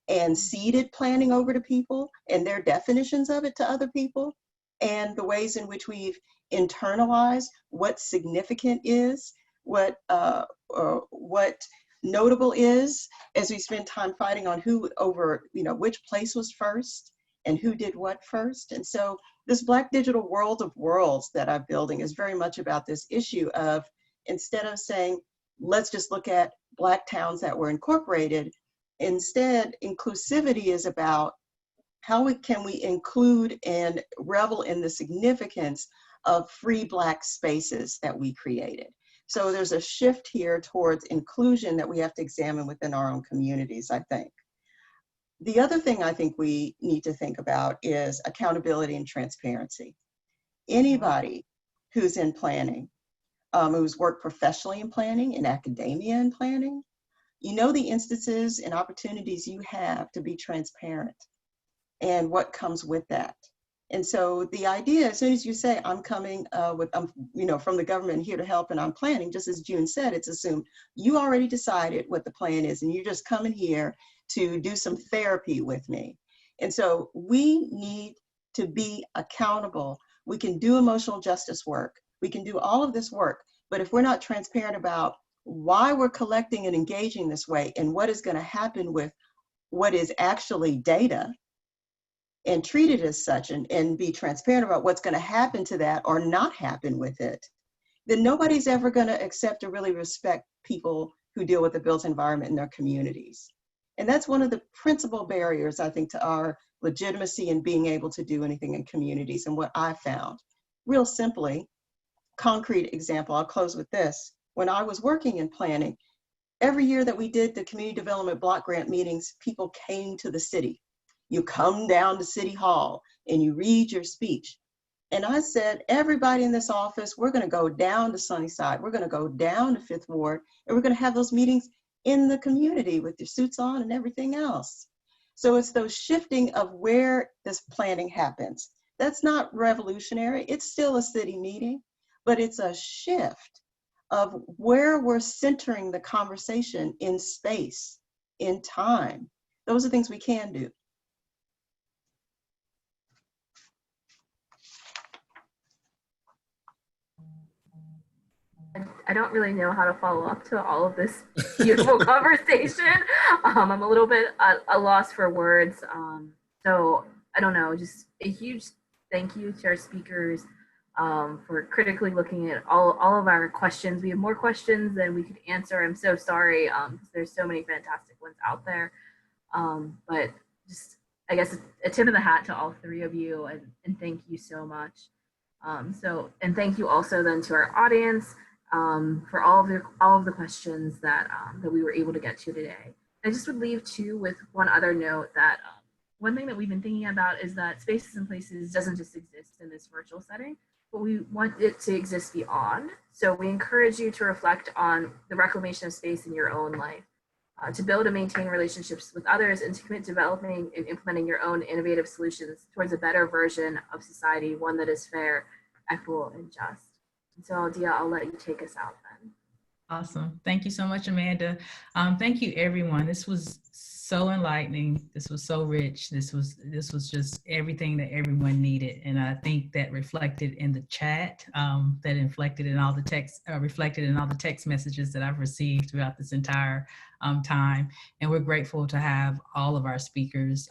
Speaker 4: and ceded planning over to people and their definitions of it to other people, and the ways in which we've internalized what significant is, what notable is, as we spend time fighting on which place was first and who did what first. And so this Black Digital World of Worlds that I'm building is very much about this issue of, instead of saying, let's just look at Black towns that were incorporated, instead, inclusivity is about how can we include and revel in the significance of free Black spaces that we created. So there's a shift here towards inclusion that we have to examine within our own communities, I think. The other thing I think we need to think about is accountability and transparency. Anybody who's in planning, who's worked professionally in planning, in academia and planning, you know the instances and opportunities you have to be transparent and what comes with that. And so the idea, as soon as you say, I'm coming from the government here to help and I'm planning, just as June said, it's assumed you already decided what the plan is and you're just coming here to do some therapy with me. And so we need to be accountable. We can do emotional justice work. We can do all of this work, but if we're not transparent about why we're collecting and engaging this way and what is going to happen with what is actually data, and treat it as such and be transparent about what's going to happen to that or not happen with it, then nobody's ever going to accept or really respect people who deal with the built environment in their communities. And that's one of the principal barriers, I think, to our legitimacy in being able to do anything in communities. And what I found, real simply, concrete example, I'll close with this. When I was working in planning, every year that we did the community development block grant meetings, people came to the city. You come down to City Hall and you read your speech. And I said, everybody in this office, we're going to go down to Sunnyside. We're going to go down to Fifth Ward, and we're going to have those meetings in the community with your suits on and everything else. So it's those shifting of where this planning happens. That's not revolutionary. It's still a city meeting, but it's a shift of where we're centering the conversation in space, in time. Those are things we can do.
Speaker 1: I don't really know how to follow up to all of this beautiful conversation. I'm a little bit at a loss for words. So I don't know, just a huge thank you to our speakers for critically looking at all of our questions. We have more questions than we could answer. I'm so sorry because there's so many fantastic ones out there. But just, I guess, a tip of the hat to all three of you, and thank you so much. And thank you also then to our audience for all of the questions that we were able to get to today. I just would leave too with one other note that one thing that we've been thinking about is that Spaces and Places doesn't just exist in this virtual setting, but we want it to exist beyond. So we encourage you to reflect on the reclamation of space in your own life, to build and maintain relationships with others, and to commit to developing and implementing your own innovative solutions towards a better version of society, one that is fair, equitable, and just. And so, Aldia, I'll let you take us out then.
Speaker 2: Awesome. Thank you so much, Amanda. Thank you, everyone. This was so enlightening. This was so rich. This was just everything that everyone needed. And I think that reflected in the chat, that reflected in all the text messages that I've received throughout this entire time. And we're grateful to have all of our speakers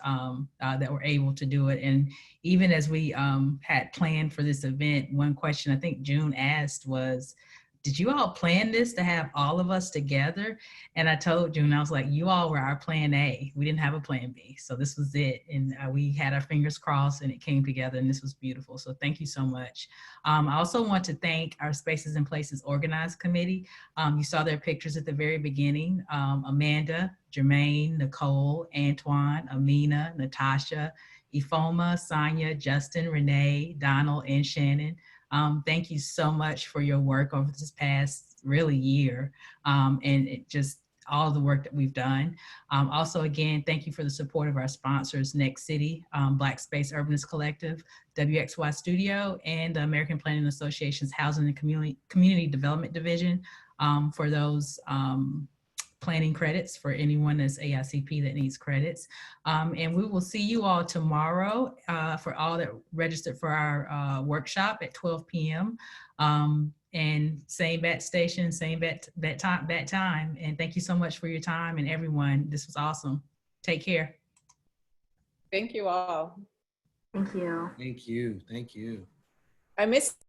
Speaker 2: that were able to do it. And even as we had planned for this event, one question I think June asked was, did you all plan this to have all of us together? And I told June, I was like, you all were our plan A. We didn't have a plan B. So this was it. And we had our fingers crossed and it came together and this was beautiful. So thank you so much. I also want to thank our Spaces and Places Organized Committee. You saw their pictures at the very beginning. Amanda, Jermaine, Nicole, Antoine, Amina, Natasha, Ifoma, Sonia, Justin, Renee, Donald, and Shannon. Thank you so much for your work over this past really year and it just all the work that we've done. Also, again, thank you for the support of our sponsors, Next City, Black Space Urbanist Collective, WXY Studio, and the American Planning Association's Housing and Community Development Division for those planning credits for anyone that's AICP that needs credits. And we will see you all tomorrow for all that registered for our workshop at 12 p.m. And same bat station, same bat time. And thank you so much for your time and everyone. This was awesome. Take care.
Speaker 5: Thank you all.
Speaker 1: Thank you.
Speaker 8: Thank you. Thank you.
Speaker 5: I miss